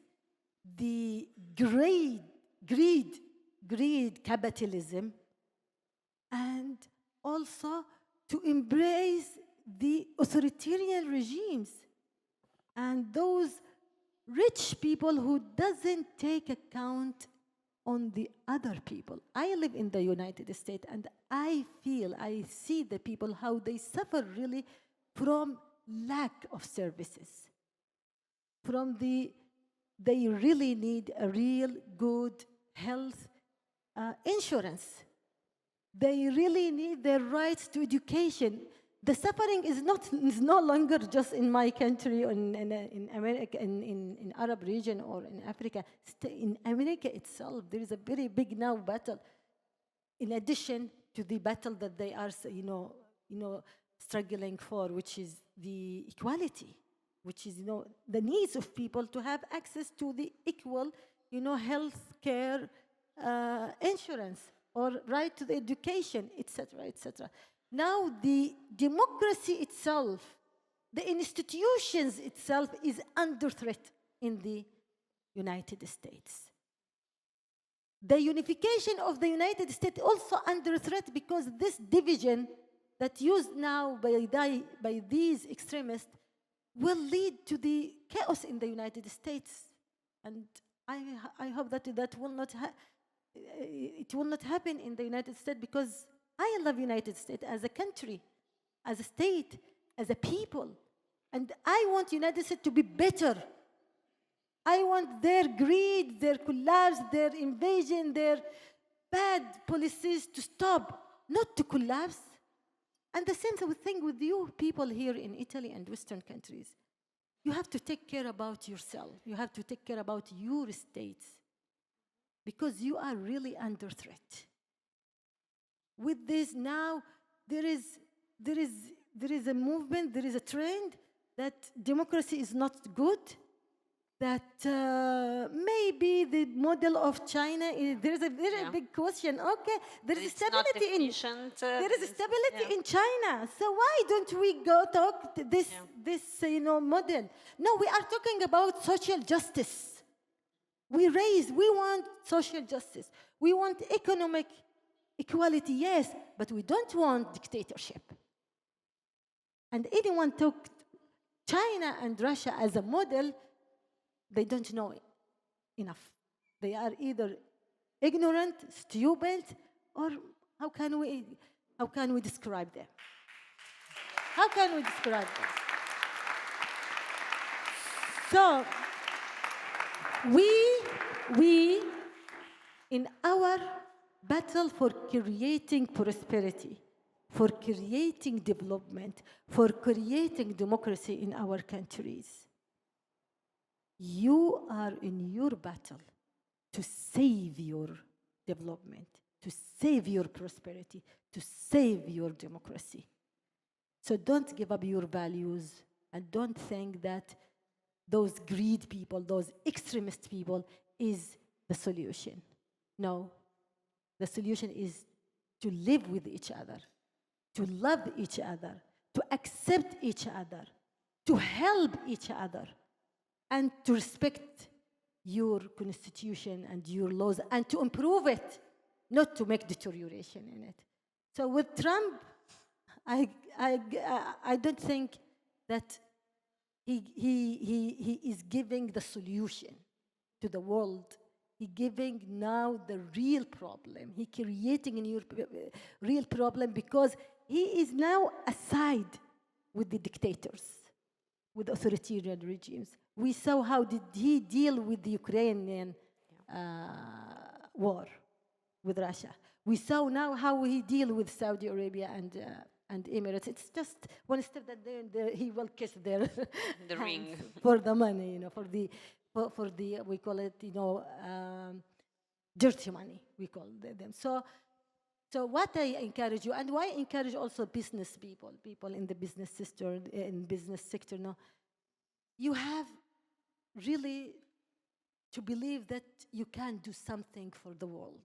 the greed capitalism, and also to embrace the authoritarian regimes and those rich people who doesn't take account on the other people. I live in the United States and I see the people, how they suffer really from lack of services. They really need a real good health insurance. They really need their rights to education. The suffering is no longer just in my country or in America, in Arab region or in Africa. In America itself, there is a very big now battle. In addition to the battle that they are, struggling for, which is the equality, which is, the needs of people to have access to the equal, health care, insurance, or right to the education, etc., etc. Now the democracy itself, the institutions itself is under threat in the United States. The unification of the United States also under threat because this division that used now by these extremists will lead to the chaos in the United States. And I hope that will not it will not happen in the United States because I love United States as a country, as a state, as a people. And I want United States to be better. I want their greed, their collapse, their invasion, their bad policies to stop, not to collapse. And the same thing with you people here in Italy and Western countries. You have to take care about yourself. You have to take care about your states because you are really under threat. With this now, there is a movement, there is a trend that democracy is not good, that maybe the model of China there is a very big question. Okay, there is stability in China. So why don't we go talk this model? No, we are talking about social justice. We want social justice. We want economic equality, yes, but we don't want dictatorship. And anyone took China and Russia as a model, they don't know enough. They are either ignorant, stupid, or how can we describe them? How can we describe them? So we in our battle for creating prosperity, for creating development, for creating democracy in our countries, you are in your battle to save your development, to save your prosperity, to save your democracy. So don't give up your values and don't think that those greed people, those extremist people is the solution. No, the solution is to live with each other, to love each other, to accept each other, to help each other, and to respect your constitution and your laws and to improve it, not to make deterioration in it. So with Trump, I don't think that he is giving the solution to the world. He's giving now the real problem. He's creating a new real problem because he is now aside with the dictators, with authoritarian regimes. We saw how did he deal with the Ukrainian war with Russia. We saw now how he deal with Saudi Arabia and Emirates. It's just one step that he will kiss their the ring for the money, for the we call it, dirty money. We call them. So what I encourage you, and why I encourage also business people in the business sector, no, you have really to believe that you can do something for the world.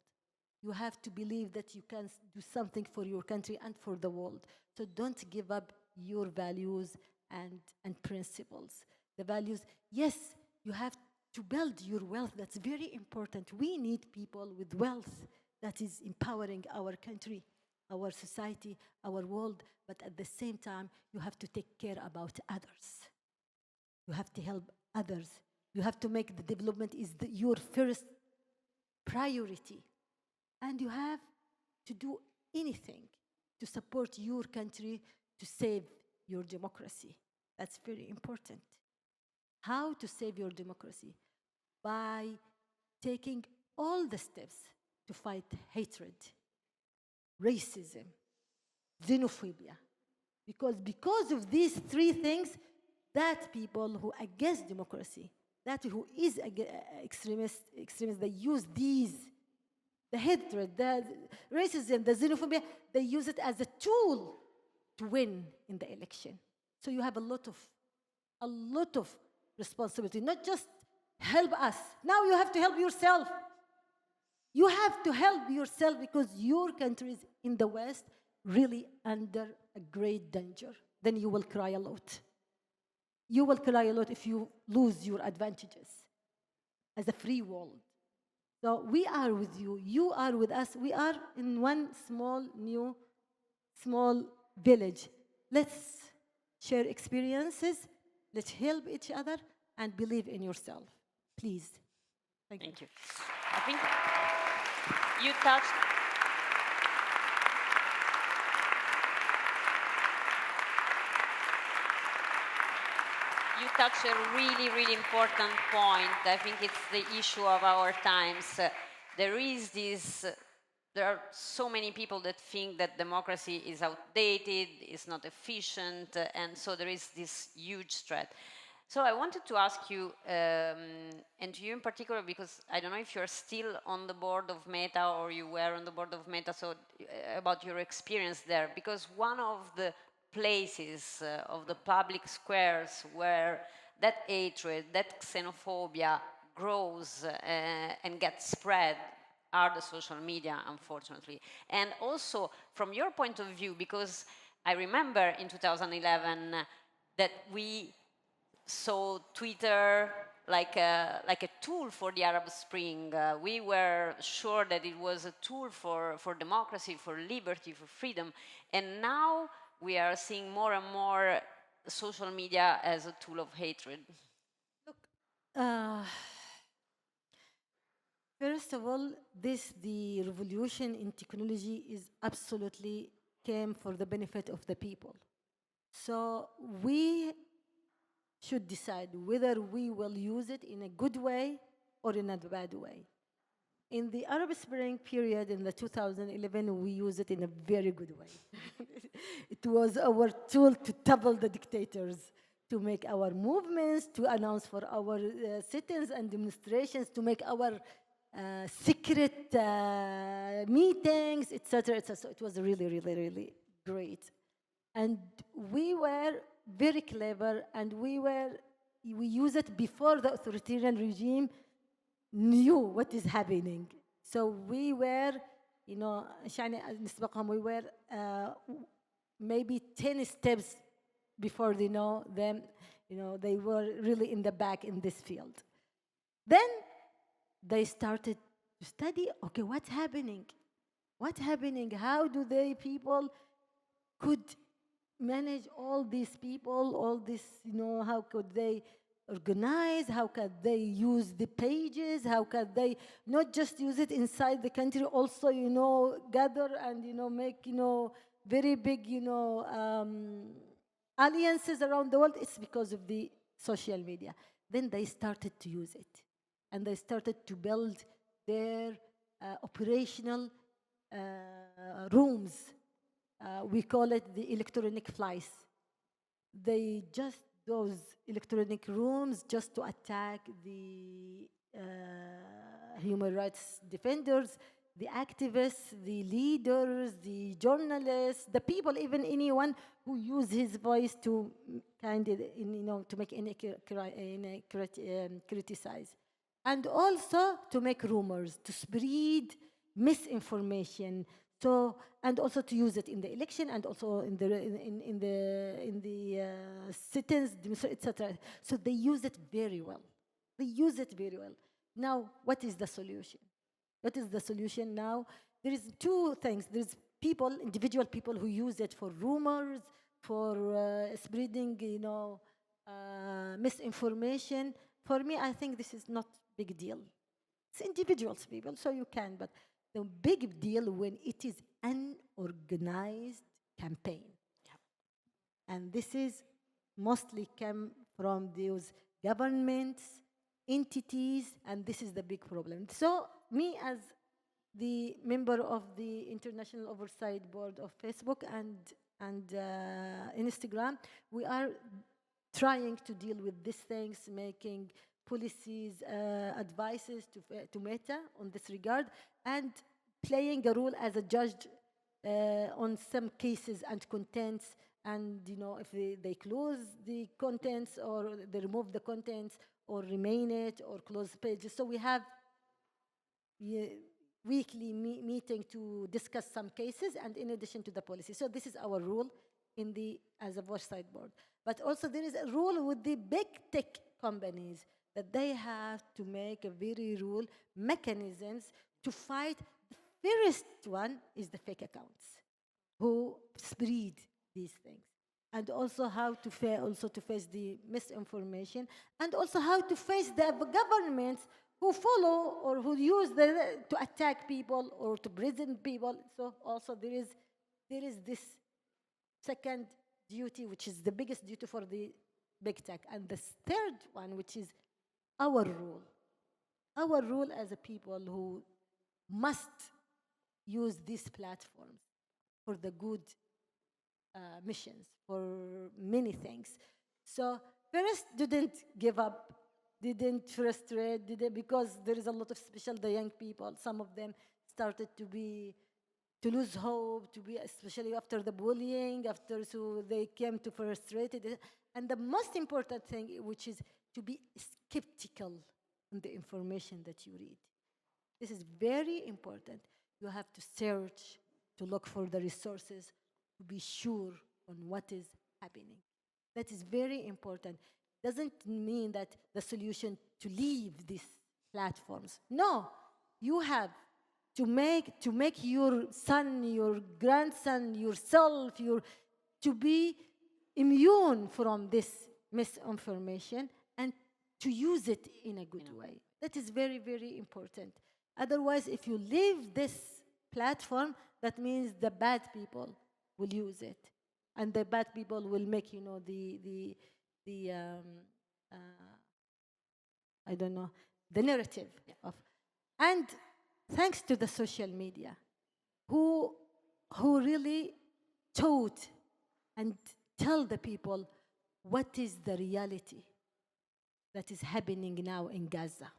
You have to believe that you can do something for your country and for the world. So don't give up your values and principles. The values, yes, you have to build your wealth. That's very important. We need people with wealth that is empowering our country. our society, our world, but at the same time, you have to take care about others. You have to help others. You have to make the development is your first priority. And you have to do anything to support your country to save your democracy. That's very important. How to save your democracy? By taking all the steps to fight hatred, racism, xenophobia. Because of these three things, that people who are against democracy, that who is extremists, they use these, the hatred, the racism, the xenophobia, they use it as a tool to win in the election. So you have a lot of responsibility, not just help us. Now you have to help yourself. You have to help yourself because your country is in the West really under a great danger. Then you will cry a lot. You will cry a lot if you lose your advantages as a free world. So we are with you. You are with us. We are in one small village. Let's share experiences. Let's help each other and believe in yourself. Please. Thank you. I think you touched. You touched a really, really important point. I think it's the issue of our times. There are so many people that think that democracy is outdated, is not efficient, and so there is this huge threat. So I wanted to ask you, and to you in particular, because I don't know if you're still on the board of Meta or you were on the board of Meta, so about your experience there, because one of the places of the public squares where that hatred, that xenophobia grows and gets spread are the social media, unfortunately. And also, from your point of view, because I remember in 2011 that we saw Twitter like a tool for the Arab Spring. We were sure that it was a tool for democracy, for liberty, for freedom. And now we are seeing more and more social media as a tool of hatred. Look, first of all, the revolution in technology is absolutely came for the benefit of the people. So we should decide whether we will use it in a good way or in a bad way. In the Arab Spring period, in the 2011, we used it in a very good way. It was our tool to topple the dictators, to make our movements, to announce for our sit-ins and demonstrations, to make our secret meetings, etc., etc. So it was really, really, really great. And we were very clever, and we used it before the authoritarian regime knew what is happening. So we were, we were maybe 10 steps before they know them. They were really in the back in this field. Then they started to study, okay, what's happening? What's happening? How do people could manage all these people, all this, how could they organize, how could they use the pages, how could they not just use it inside the country, also, gather and, make, very big, alliances around the world. It's because of the social media. Then they started to use it. And they started to build their operational rooms. We call it the electronic flies. They just those electronic rooms just to attack the human rights defenders, the activists, the leaders, the journalists, the people, even anyone who use his voice to to make any criticize, and also to make rumors, to spread misinformation. So, and also to use it in the election, and also in the sit-ins, etc. So they use it very well. They use it very well. Now, what is the solution? What is the solution now? There is two things. There is people, individual people who use it for rumors, for spreading, misinformation. For me, I think this is not big deal. It's individuals, people, so you can, but the big deal when it is an organized campaign. And this is mostly come from those governments, entities, and this is the big problem. So me as the member of the International Oversight Board of Facebook and Instagram, we are trying to deal with these things, making policies, advices to Meta on this regard, and playing a role as a judge on some cases and contents. And if they close the contents or they remove the contents or remain it or close pages. So we have weekly meeting to discuss some cases and in addition to the policy. So this is our rule as a oversight board. But also there is a rule with the big tech companies that they have to make a very rule mechanisms to fight. The first one is the fake accounts who spread these things, and also how to face the misinformation, and also how to face the governments who follow or who use to attack people or to prison people. So also there is this second duty, which is the biggest duty for the big tech, and the third one, which is our rule as a people who must use these platforms for the good missions, for many things. So first, didn't give up, didn't frustrate, because there is a lot of, especially the young people, some of them started to lose hope, especially after the bullying, so they came to frustrated. And the most important thing, which is to be skeptical on the information that you read. This is very important. You have to search, to look for the resources, to be sure on what is happening. That is very important. Doesn't mean that the solution to leave these platforms. No, you have to make your son, your grandson, yourself, to be immune from this misinformation and to use it in a good way. That is very, very important. Otherwise, if you leave this platform, that means the bad people will use it, and the bad people will make the narrative of. And thanks to the social media, who really taught and tell the people what is the reality that is happening now in Gaza.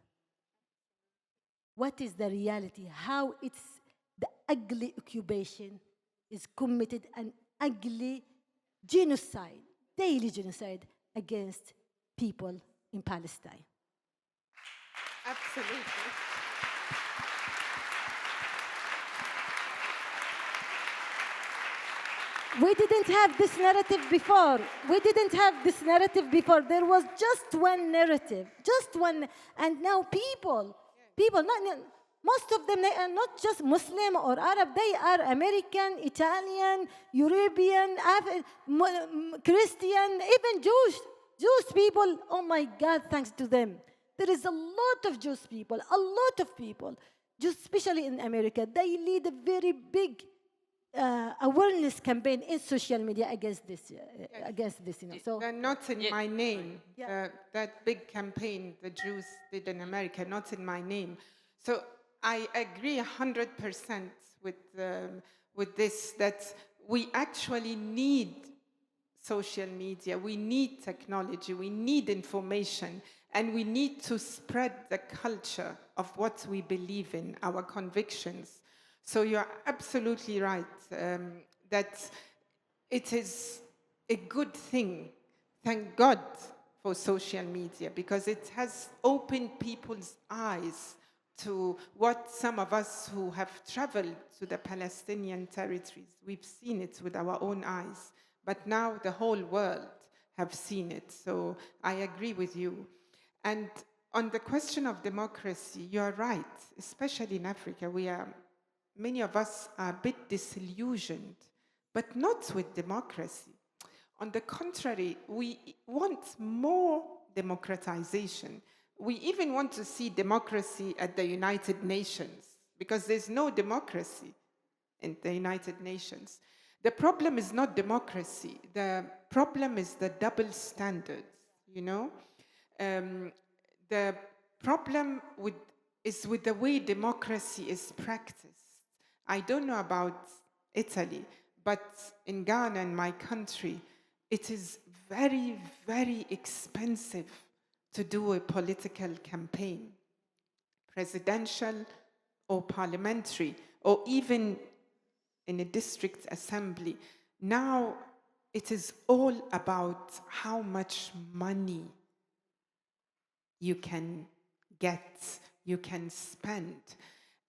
What is the reality? How it's the ugly occupation is committed, an ugly genocide, daily genocide against people in Palestine. Absolutely. We didn't have this narrative before. There was just one narrative, just one. And now people, most of them, they are not just Muslim or Arab, they are American, Italian, European, Christian, even Jewish people. Oh my God, thanks to them. There is a lot of Jewish people, just especially in America. They lead a very big awareness campaign in social media against this. So they're not in my name. That big campaign the Jews did in America, not in my name. So I agree 100% with this, that we actually need social media, we need technology, we need information, and we need to spread the culture of what we believe in, our convictions. So you're absolutely right that it is a good thing. Thank God for social media, because it has opened people's eyes to what some of us who have traveled to the Palestinian territories, we've seen it with our own eyes. But now the whole world have seen it. So I agree with you. And on the question of democracy, you are right, especially in Africa, we are many of us are a bit disillusioned, but not with democracy. On the contrary, we want more democratization. We even want to see democracy at the United Nations, because there's no democracy in the United Nations. The problem is not democracy. The problem is the double standards, you know? The problem is with the way democracy is practiced. I don't know about Italy, but in Ghana, in my country, it is very, very expensive to do a political campaign, presidential or parliamentary, or even in a district assembly. Now it is all about how much money you can get, you can spend.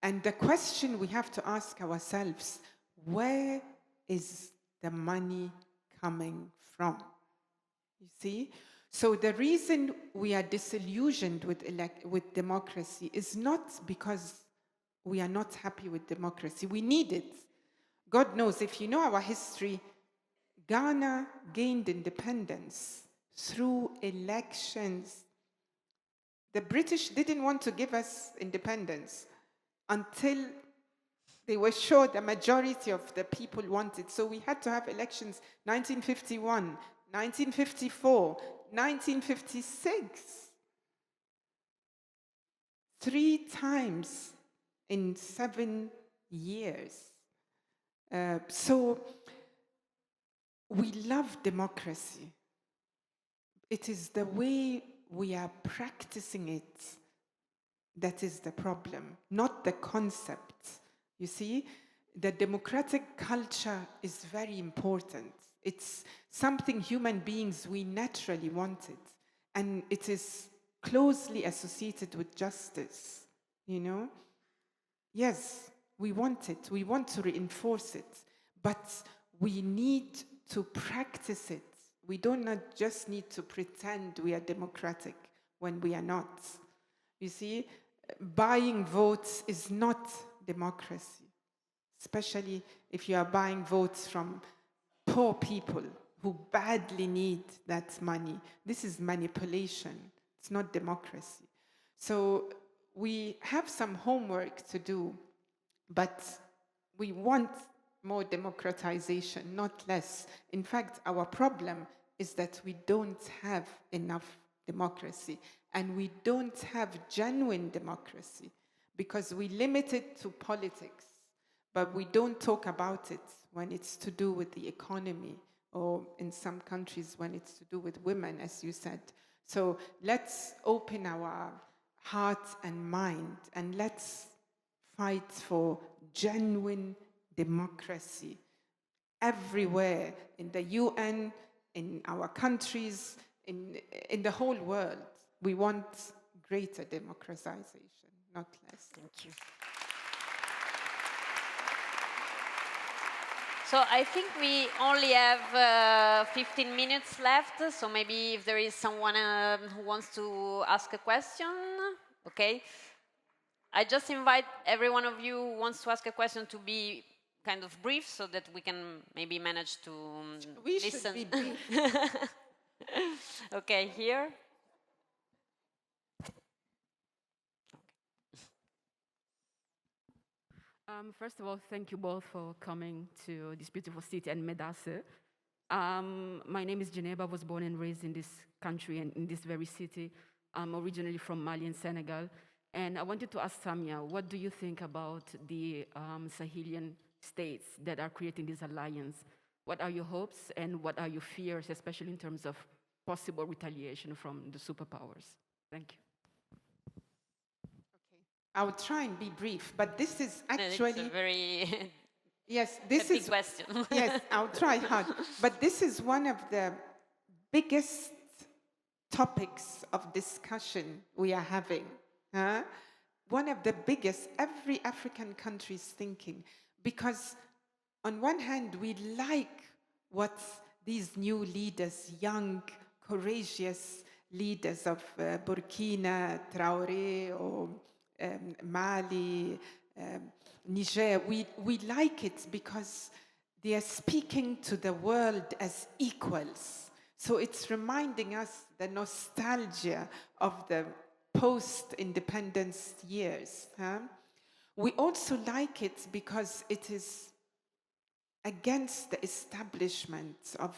And the question we have to ask ourselves, where is the money coming from? You see? So the reason we are disillusioned with democracy is not because we are not happy with democracy. We need it. God knows, if you know our history, Ghana gained independence through elections. The British didn't want to give us independence until they were sure the majority of the people wanted. So we had to have elections 1951, 1954, 1956. 3 times in 7 years. So we love democracy. It is the way we are practicing it that is the problem, not the concept. You see, the democratic culture is very important. It's something human beings, we naturally want it. And it is closely associated with justice, you know? Yes, we want it. We want to reinforce it. But we need to practice it. We don't not just need to pretend we are democratic when we are not. You see, buying votes is not democracy, especially if you are buying votes from poor people who badly need that money. This is manipulation. It's not democracy. So we have some homework to do, but we want more democratization, not less. In fact, our problem is that we don't have enough democracy, and we don't have genuine democracy because we limit it to politics, but we don't talk about it when it's to do with the economy, or in some countries when it's to do with women, as you said. So let's open our heart and mind, and let's fight for genuine democracy everywhere, in the UN, in our countries, in the whole world. We want greater democratization, not less. Thank you. So I think we only have 15 minutes left, so maybe if there is someone who wants to ask a question, okay. I just invite every one of you who wants to ask a question to be kind of brief, so that we can maybe manage to listen. Should be brief. Okay, here. First of all, thank you both for coming to this beautiful city and Medase. My name is Geneva. I was born and raised in this country and in this very city. I'm originally from Mali and Senegal. And I wanted to ask Samia, what do you think about the Sahelian states that are creating this alliance? What are your hopes and what are your fears, especially in terms of possible retaliation from the superpowers? Thank you. I'll try and be brief, but this is actually... It's a very yes, this big is question. Yes, I'll try hard. But this is one of the biggest topics of discussion we are having. One of the biggest, every African country is thinking. Because on one hand, we like what these new leaders, young, courageous leaders of Burkina, Traoré, or Mali, Niger, we like it because they are speaking to the world as equals. So it's reminding us the nostalgia of the post-independence years. Huh? We also like it because it is against the establishment of,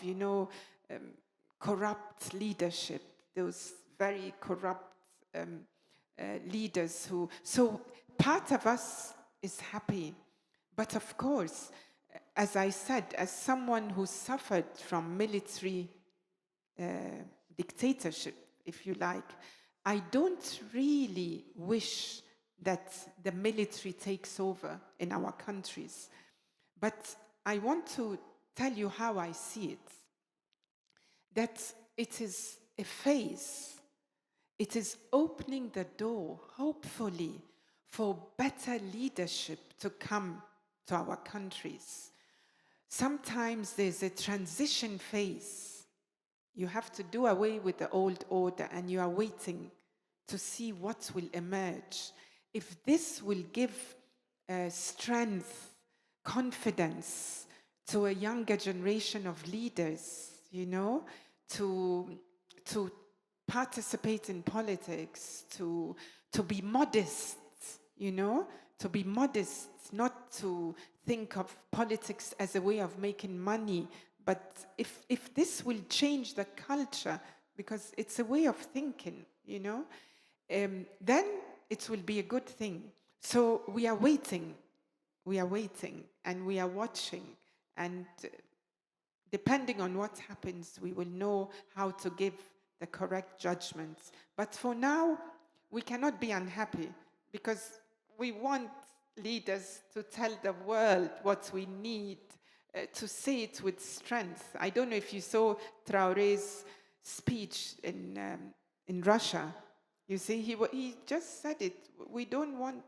corrupt leadership, those very corrupt leaders who... So part of us is happy. But of course, as I said, as someone who suffered from military dictatorship, if you like, I don't really wish that the military takes over in our countries. But I want to tell you how I see it. That it is a phase. It is opening the door, hopefully, for better leadership to come to our countries. Sometimes there's a transition phase. You have to do away with the old order, and you are waiting to see what will emerge. If this will give strength, confidence to a younger generation of leaders, to participate in politics, to be modest, to be modest, not to think of politics as a way of making money, but if this will change the culture, because it's a way of thinking, then it will be a good thing. So we are waiting, and we are watching, and depending on what happens, we will know how to give the correct judgments. But for now, we cannot be unhappy, because we want leaders to tell the world what we need, to say it with strength. I don't know if you saw Traoré's speech in Russia. You see, he just said it. We don't want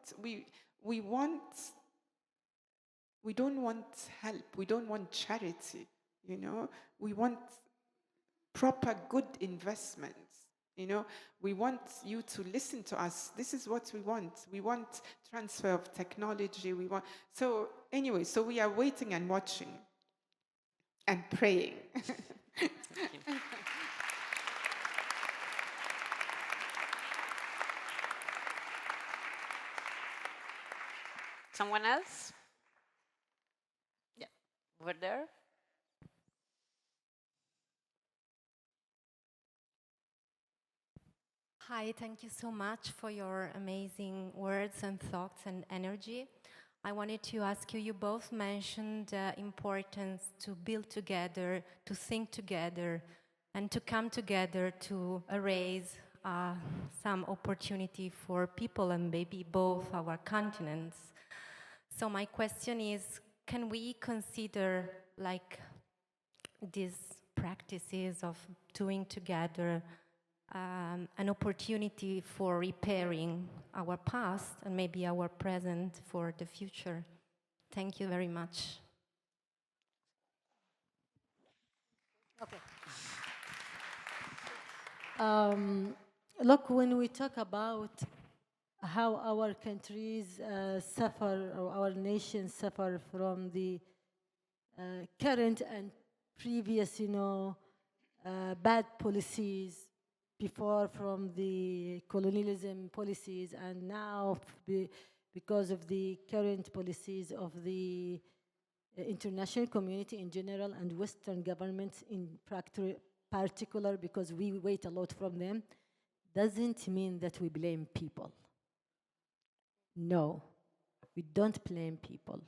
help. We don't want charity. We want proper, good investments. We want you to listen to us. This is what we want. We want transfer of technology. So anyway, so we are waiting and watching and praying. Someone else? Yeah, over there. Hi, thank you so much for your amazing words and thoughts and energy. I wanted to ask you, you both mentioned the importance to build together, to think together, and to come together to raise some opportunity for people and maybe both our continents. So my question is, can we consider these practices of doing together an opportunity for repairing our past and maybe our present for the future? Thank you very much. Okay. Look, when we talk about how our countries suffer, or our nations suffer from the current and previous, bad policies, before from the colonialism policies, and now because of the current policies of the international community in general and Western governments in particular, because we wait a lot from them, doesn't mean that we blame people. No, we don't blame people.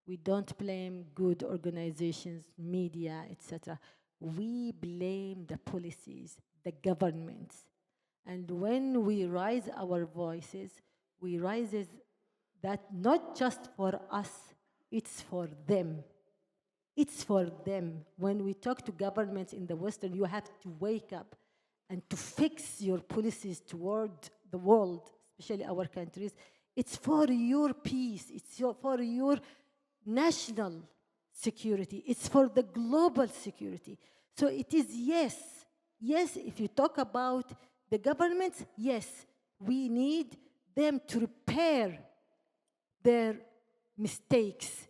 We don't blame good organizations, media, etc. We blame the policies, the governments. And when we raise our voices, we raise that not just for us, it's for them. It's for them. When we talk to governments in the Western, you have to wake up and to fix your policies toward the world, especially our countries. It's for your peace. It's for your national security. It's for the global security. So it is yes, if you talk about the governments, yes, we need them to repair their mistakes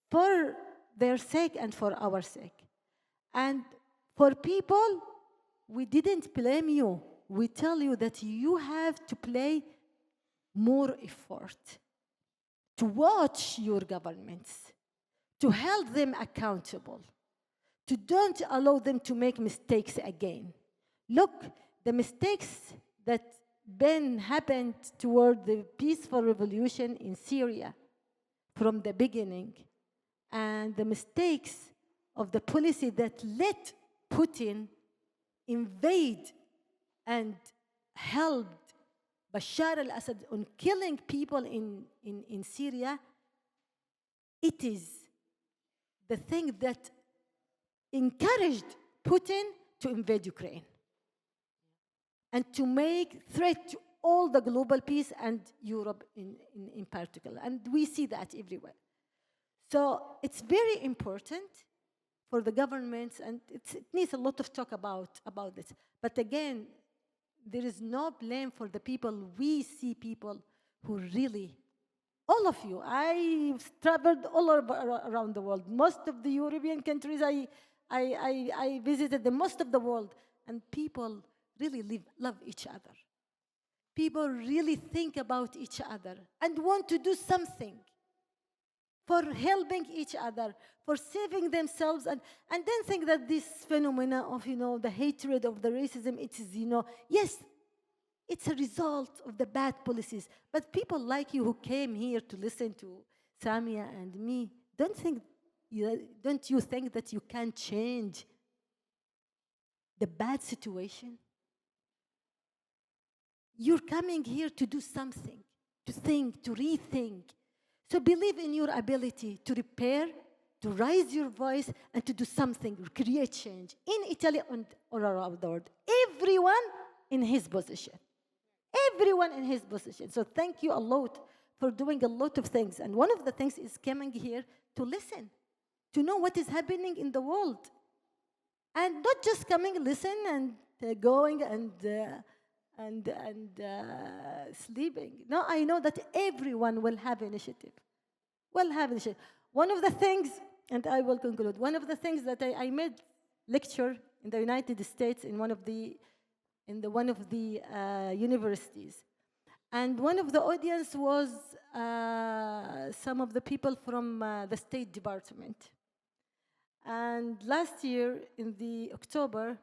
for their sake and for our sake. And for people, we didn't blame you. We tell you that you have to play more effort to watch your governments, to hold them accountable, to don't allow them to make mistakes again. Look, the mistakes that happened toward the peaceful revolution in Syria from the beginning, and the mistakes of the policy that let Putin invade and helped Bashar al-Assad on killing people in Syria, it is the thing that encouraged Putin to invade Ukraine and to make threat to all the global peace and Europe in particular. And we see that everywhere. So it's very important for the governments, and it needs a lot of talk about this. But again, there is no blame for the people. We see people who really, all of you, I traveled all around the world. Most of the European countries I visited, the most of the world, and people really love each other. People really think about each other and want to do something for helping each other, for saving themselves, and then think that this phenomena of, the hatred of the racism, it is, yes, it's a result of the bad policies. But people like you who came here to listen to Samia and me, don't you think that you can change the bad situation? You're coming here to do something, to think, to rethink. So believe in your ability to repair, to raise your voice, and to do something, create change in Italy and all around the world. Everyone in his position. Everyone in his position. So thank you a lot for doing a lot of things. And one of the things is coming here to listen, to know what is happening in the world. And not just coming, listen, and going and sleeping. No, I know that everyone will have initiative. One of the things, and I will conclude, one of the things that I made lecture in the United States in one of the universities. And one of the audience was some of the people from the State Department. And last year, in the October,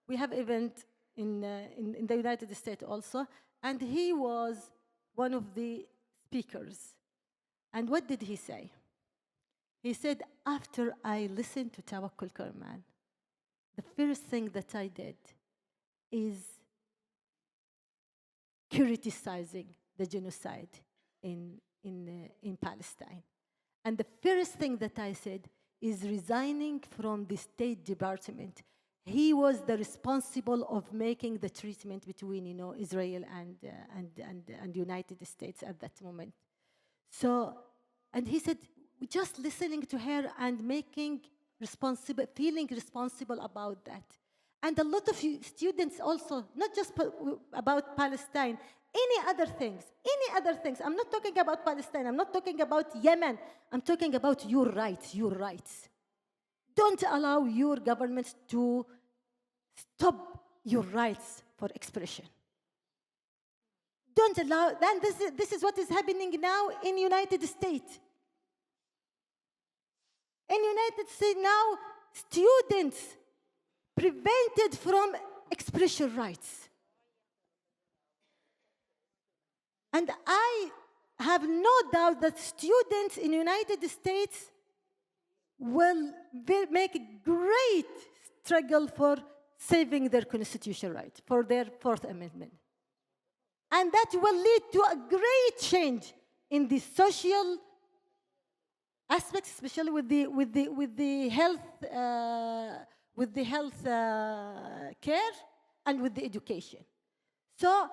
we have event in the United States also, and he was one of the speakers. And what did he say? He said, after I listened to Tawakkol Karman, the first thing that I did is criticizing the genocide in Palestine. And the first thing that I said is resigning from the State Department. He was the responsible of making the treatment between, Israel and United States at that moment. So, and he said, just listening to her and feeling responsible about that. And a lot of students also, not just about Palestine, any other things. I'm not talking about Palestine. I'm not talking about Yemen. I'm talking about your rights. Don't allow your government to stop your rights for expression. Don't allow, and this is what is happening now in United States. In United States now, students prevented from expression rights. And I have no doubt that students in United States will make a great struggle for saving their constitutional right, for their Fourth Amendment. And that will lead to a great change in the social aspects, especially with the health care and with the education. So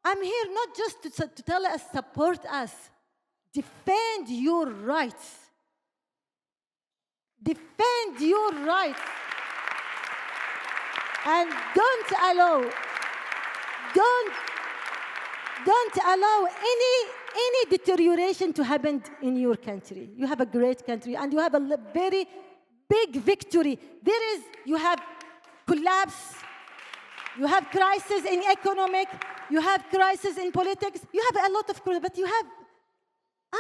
I'm here not just to tell us, support us, defend your rights. Defend your rights. And don't allow any deterioration to happen in your country. You have a great country and you have a very big victory. You have collapse, you have crisis in economic, you have crisis in politics, you have a lot of crisis, but you have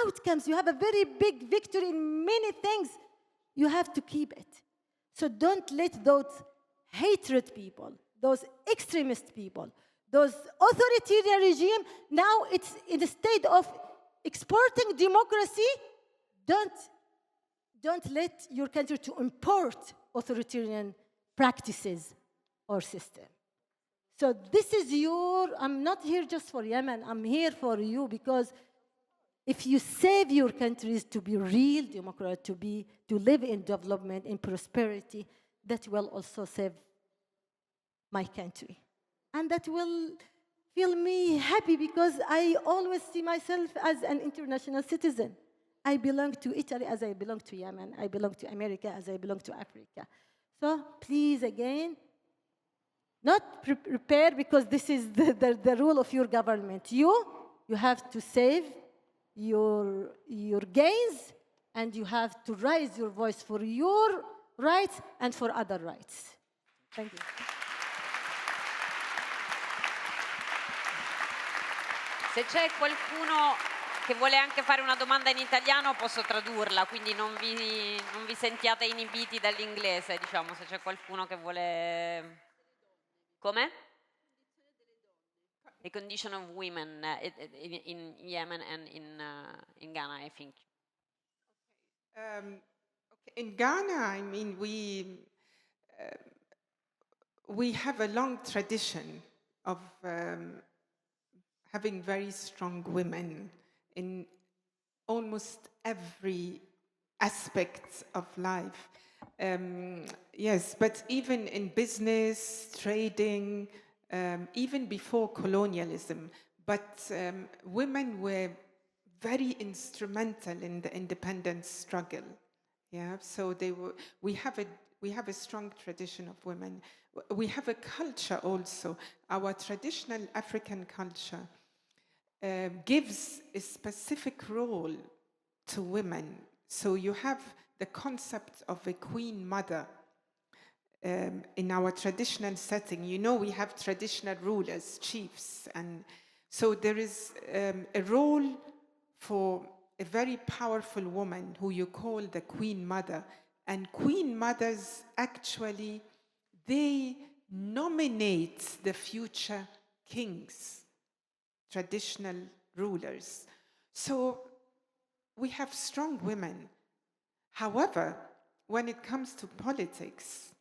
outcomes. You have a very big victory in many things. You have to keep it. So don't let those hatred people, those extremist people, those authoritarian regime, now it's in the state of exporting democracy. Don't let your country to import authoritarian practices or system. So this is I'm not here just for Yemen, I'm here for you, because if you save your countries to be real democrat, to live in development, in prosperity, that will also save my country. And that will feel me happy, because I always see myself as an international citizen. I belong to Italy as I belong to Yemen. I belong to America as I belong to Africa. So please, again, not prepare, because this is the rule of your government. You have to save your gains, and you have to raise your voice for your rights and for other rights. Thank you. Se c'è qualcuno che vuole anche fare una domanda in italiano, posso tradurla, quindi non vi sentiate inibiti dall'inglese, diciamo, se c'è qualcuno che vuole... Come? The condition of women in Yemen and in Ghana, I think. Okay. In Ghana, I mean, we have a long tradition of having very strong women in almost every aspect of life. Yes, but even in business, trading, even before colonialism, but women were very instrumental in the independence struggle. Yeah, so we have a strong tradition of women. We have a culture also. Our traditional African culture gives a specific role to women. So you have the concept of a queen mother in our traditional setting. You know, we have traditional rulers, chiefs, and so there is a role for a very powerful woman who you call the queen mother. And queen mothers, actually, they nominate the future kings, traditional rulers. So we have strong women. However, when it comes to politics,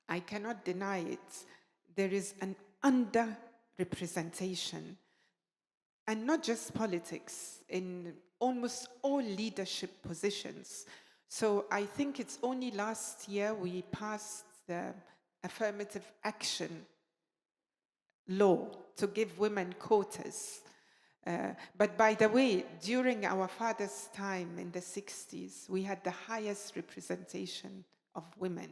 I cannot deny it, there is an underrepresentation. And not just politics, in almost all leadership positions. So I think it's only last year we passed the affirmative action law to give women quotas. But by the way, during our father's time in the 60s, we had the highest representation of women.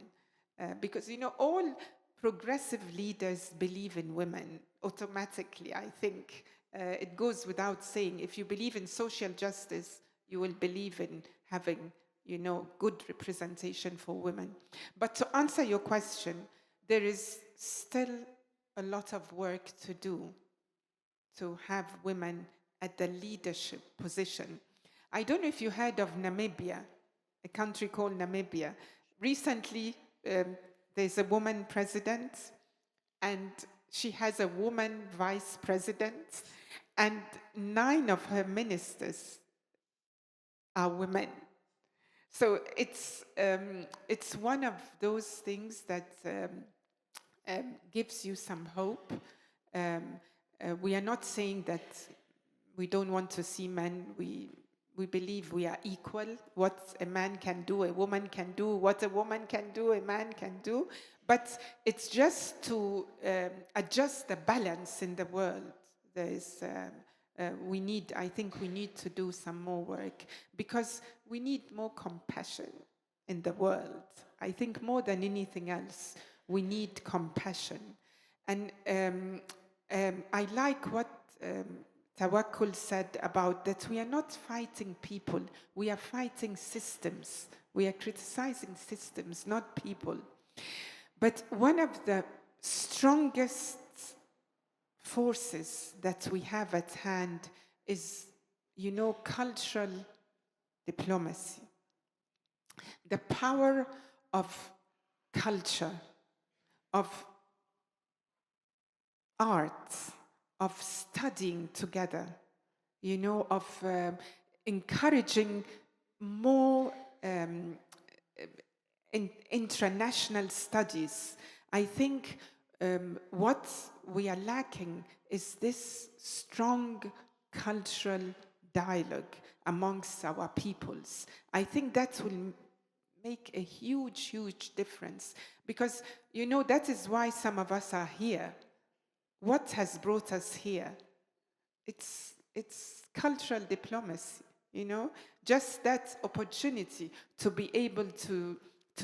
Because, you know, all progressive leaders believe in women automatically, I think. It goes without saying. If you believe in social justice, you will believe in having, you know, good representation for women. But to answer your question, there is still a lot of work to do to have women at the leadership position. I don't know if you heard of Namibia, a country called Namibia. Recently, there's a woman president, and she has a woman vice president, and 9 of her ministers are women. So it's one of those things that gives you some hope. We are not saying that we don't want to see men. We believe we are equal. What a man can do, a woman can do. What a woman can do, a man can do. But it's just to adjust the balance in the world. There is, I think we need to do some more work, because we need more compassion in the world. I think more than anything else, we need compassion. And I like what Tawakkol said about that we are not fighting people, we are fighting systems. We are criticizing systems, not people. But one of the strongest forces that we have at hand is, cultural diplomacy. The power of culture, of art, of studying together, of encouraging more international studies. I think what we are lacking is this strong cultural dialogue amongst our peoples. I think that will make a huge, huge difference because, that is why some of us are here. What has brought us here? It's cultural diplomacy, just that opportunity to be able to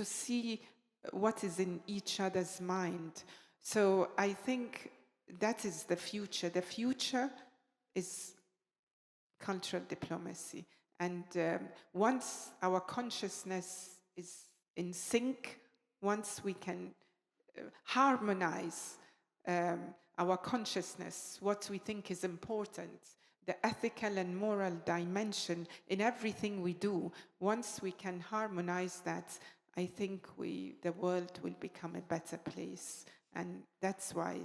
see what is in each other's mind. So I think that is the future. The future is cultural diplomacy. And once our consciousness is in sync, once we can harmonize our consciousness, what we think is important, the ethical and moral dimension in everything we do, once we can harmonize that, I think the world will become a better place. And that's why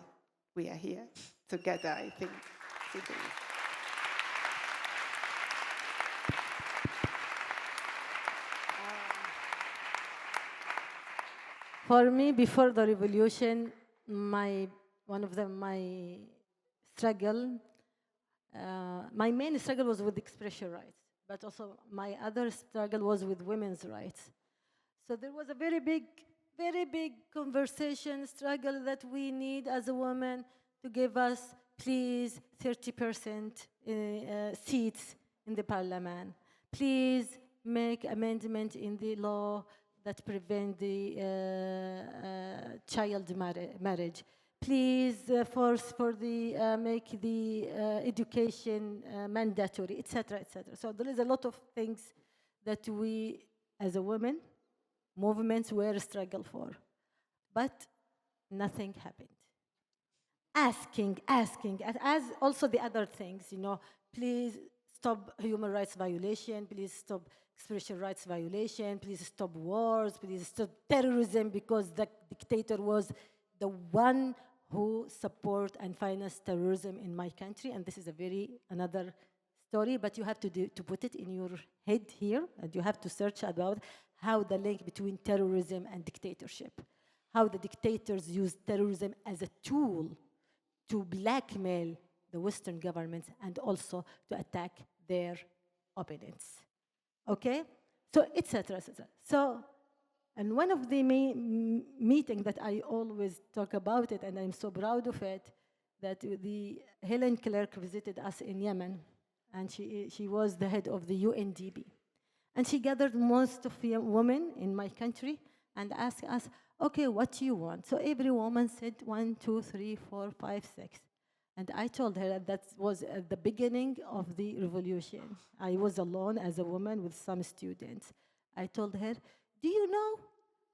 we are here together, I think, today. For me, before the revolution, my main struggle was with expression rights, but also my other struggle was with women's rights. So there was a very big conversation, struggle that we need as a woman to give us, please, 30% seats in the parliament. Please make amendment in the law that prevent the child marriage. Please force for the make the education mandatory, etc., etc. So there is a lot of things that we, as a woman, movements were struggle for, but nothing happened. Asking, and as also the other things, please stop human rights violation, please stop expression rights violation, please stop wars, please stop terrorism, because the dictator was the one who support and finance terrorism in my country, and this is another story, but you have to put it in your head here, and you have to search about how the link between terrorism and dictatorship, how the dictators use terrorism as a tool to blackmail the Western governments and also to attack their opponents. Okay? So, etc., etc. So, and one of the meetings that I always talk about it, and I'm so proud of it, that the Helen Clark visited us in Yemen, and she was the head of the UNDP. And she gathered most of the women in my country and asked us, okay, what do you want? So every woman said 1, 2, 3, 4, 5, 6. And I told her that was at the beginning of the revolution. I was alone as a woman with some students. I told her, do you know,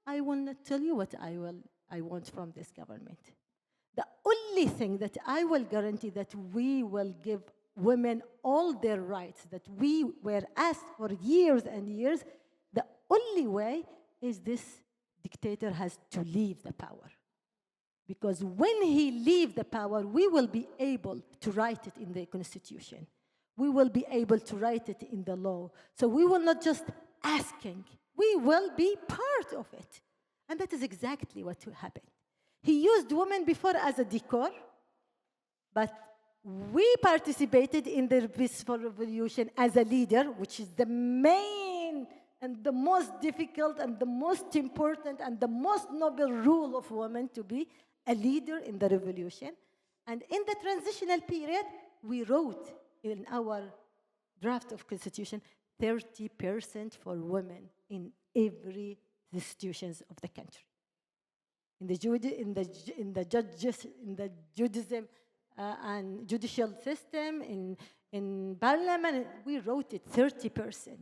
I will not tell you what I want from this government. The only thing that I will guarantee that we will give women all their rights that we were asked for years and years, the only way is this dictator has to leave the power. Because when he leaves the power, we will be able to write it in the constitution. We will be able to write it in the law. So we will not just asking, we will be part of it. And that is exactly what happened. He used women before as a decor, but we participated in the peaceful revolution as a leader, which is the main and the most difficult and the most important and the most noble rule of women, to be a leader in the revolution. And in the transitional period, we wrote in our draft of constitution 30% for women in every institutions of the country. In the Judaism and judicial system, in parliament, we wrote it 30%.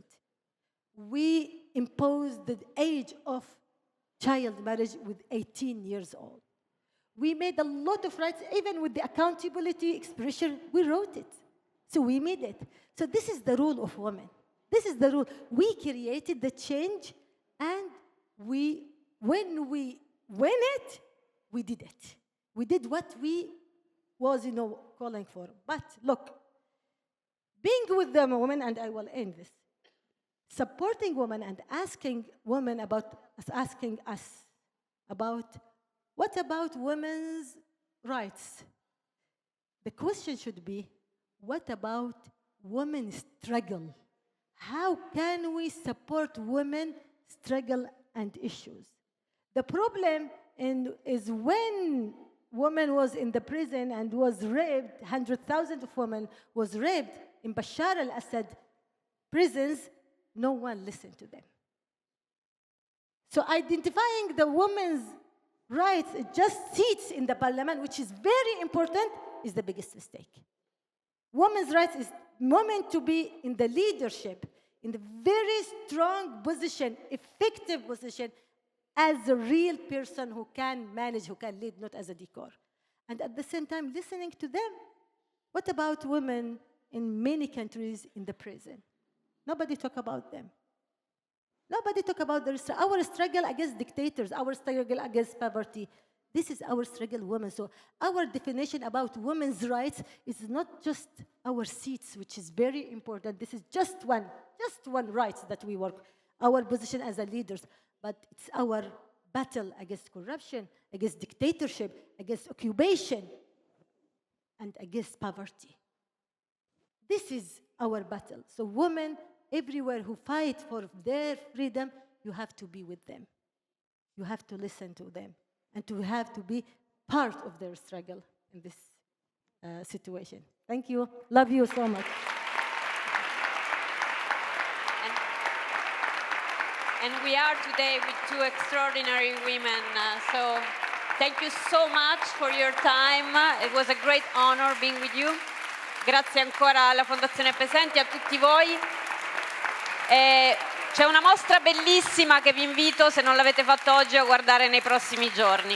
We imposed the age of child marriage with 18 years old. We made a lot of rights, even with the accountability expression, we wrote it. So we made it. So this is the rule of women. This is the rule. We created the change, and when we win it, we did it. We did what we was, calling for. But look, being with the women, and I will end this, supporting women and asking women asking us about, what about women's rights? The question should be, what about women's struggle? How can we support women's struggle and issues? The problem is when woman was in the prison and was raped, 100,000 of women was raped in Bashar al-Assad prisons, no one listened to them. So identifying the women's rights, just seats in the parliament, which is very important, is the biggest mistake. Women's rights is women to be in the leadership, in the very strong position, effective position, as a real person who can manage, who can lead, not as a decor. And at the same time, listening to them. What about women in many countries in the prison? Nobody talk about them. Nobody talk about our struggle against dictators, our struggle against poverty. This is our struggle, women. So our definition about women's rights is not just our seats, which is very important. This is just one right that we work, our position as a leaders. But it's our battle against corruption, against dictatorship, against occupation, and against poverty. This is our battle. So women everywhere who fight for their freedom, you have to be with them. You have to listen to them, and to have to be part of their struggle in this situation. Thank you. Love you so much. And we are today with two extraordinary women. So thank you so much for your time. It was a great honor being with you. Grazie ancora alla Fondazione Pesenti, a tutti voi. C'è una mostra bellissima che vi invito, se non l'avete fatto oggi, a guardare nei prossimi giorni.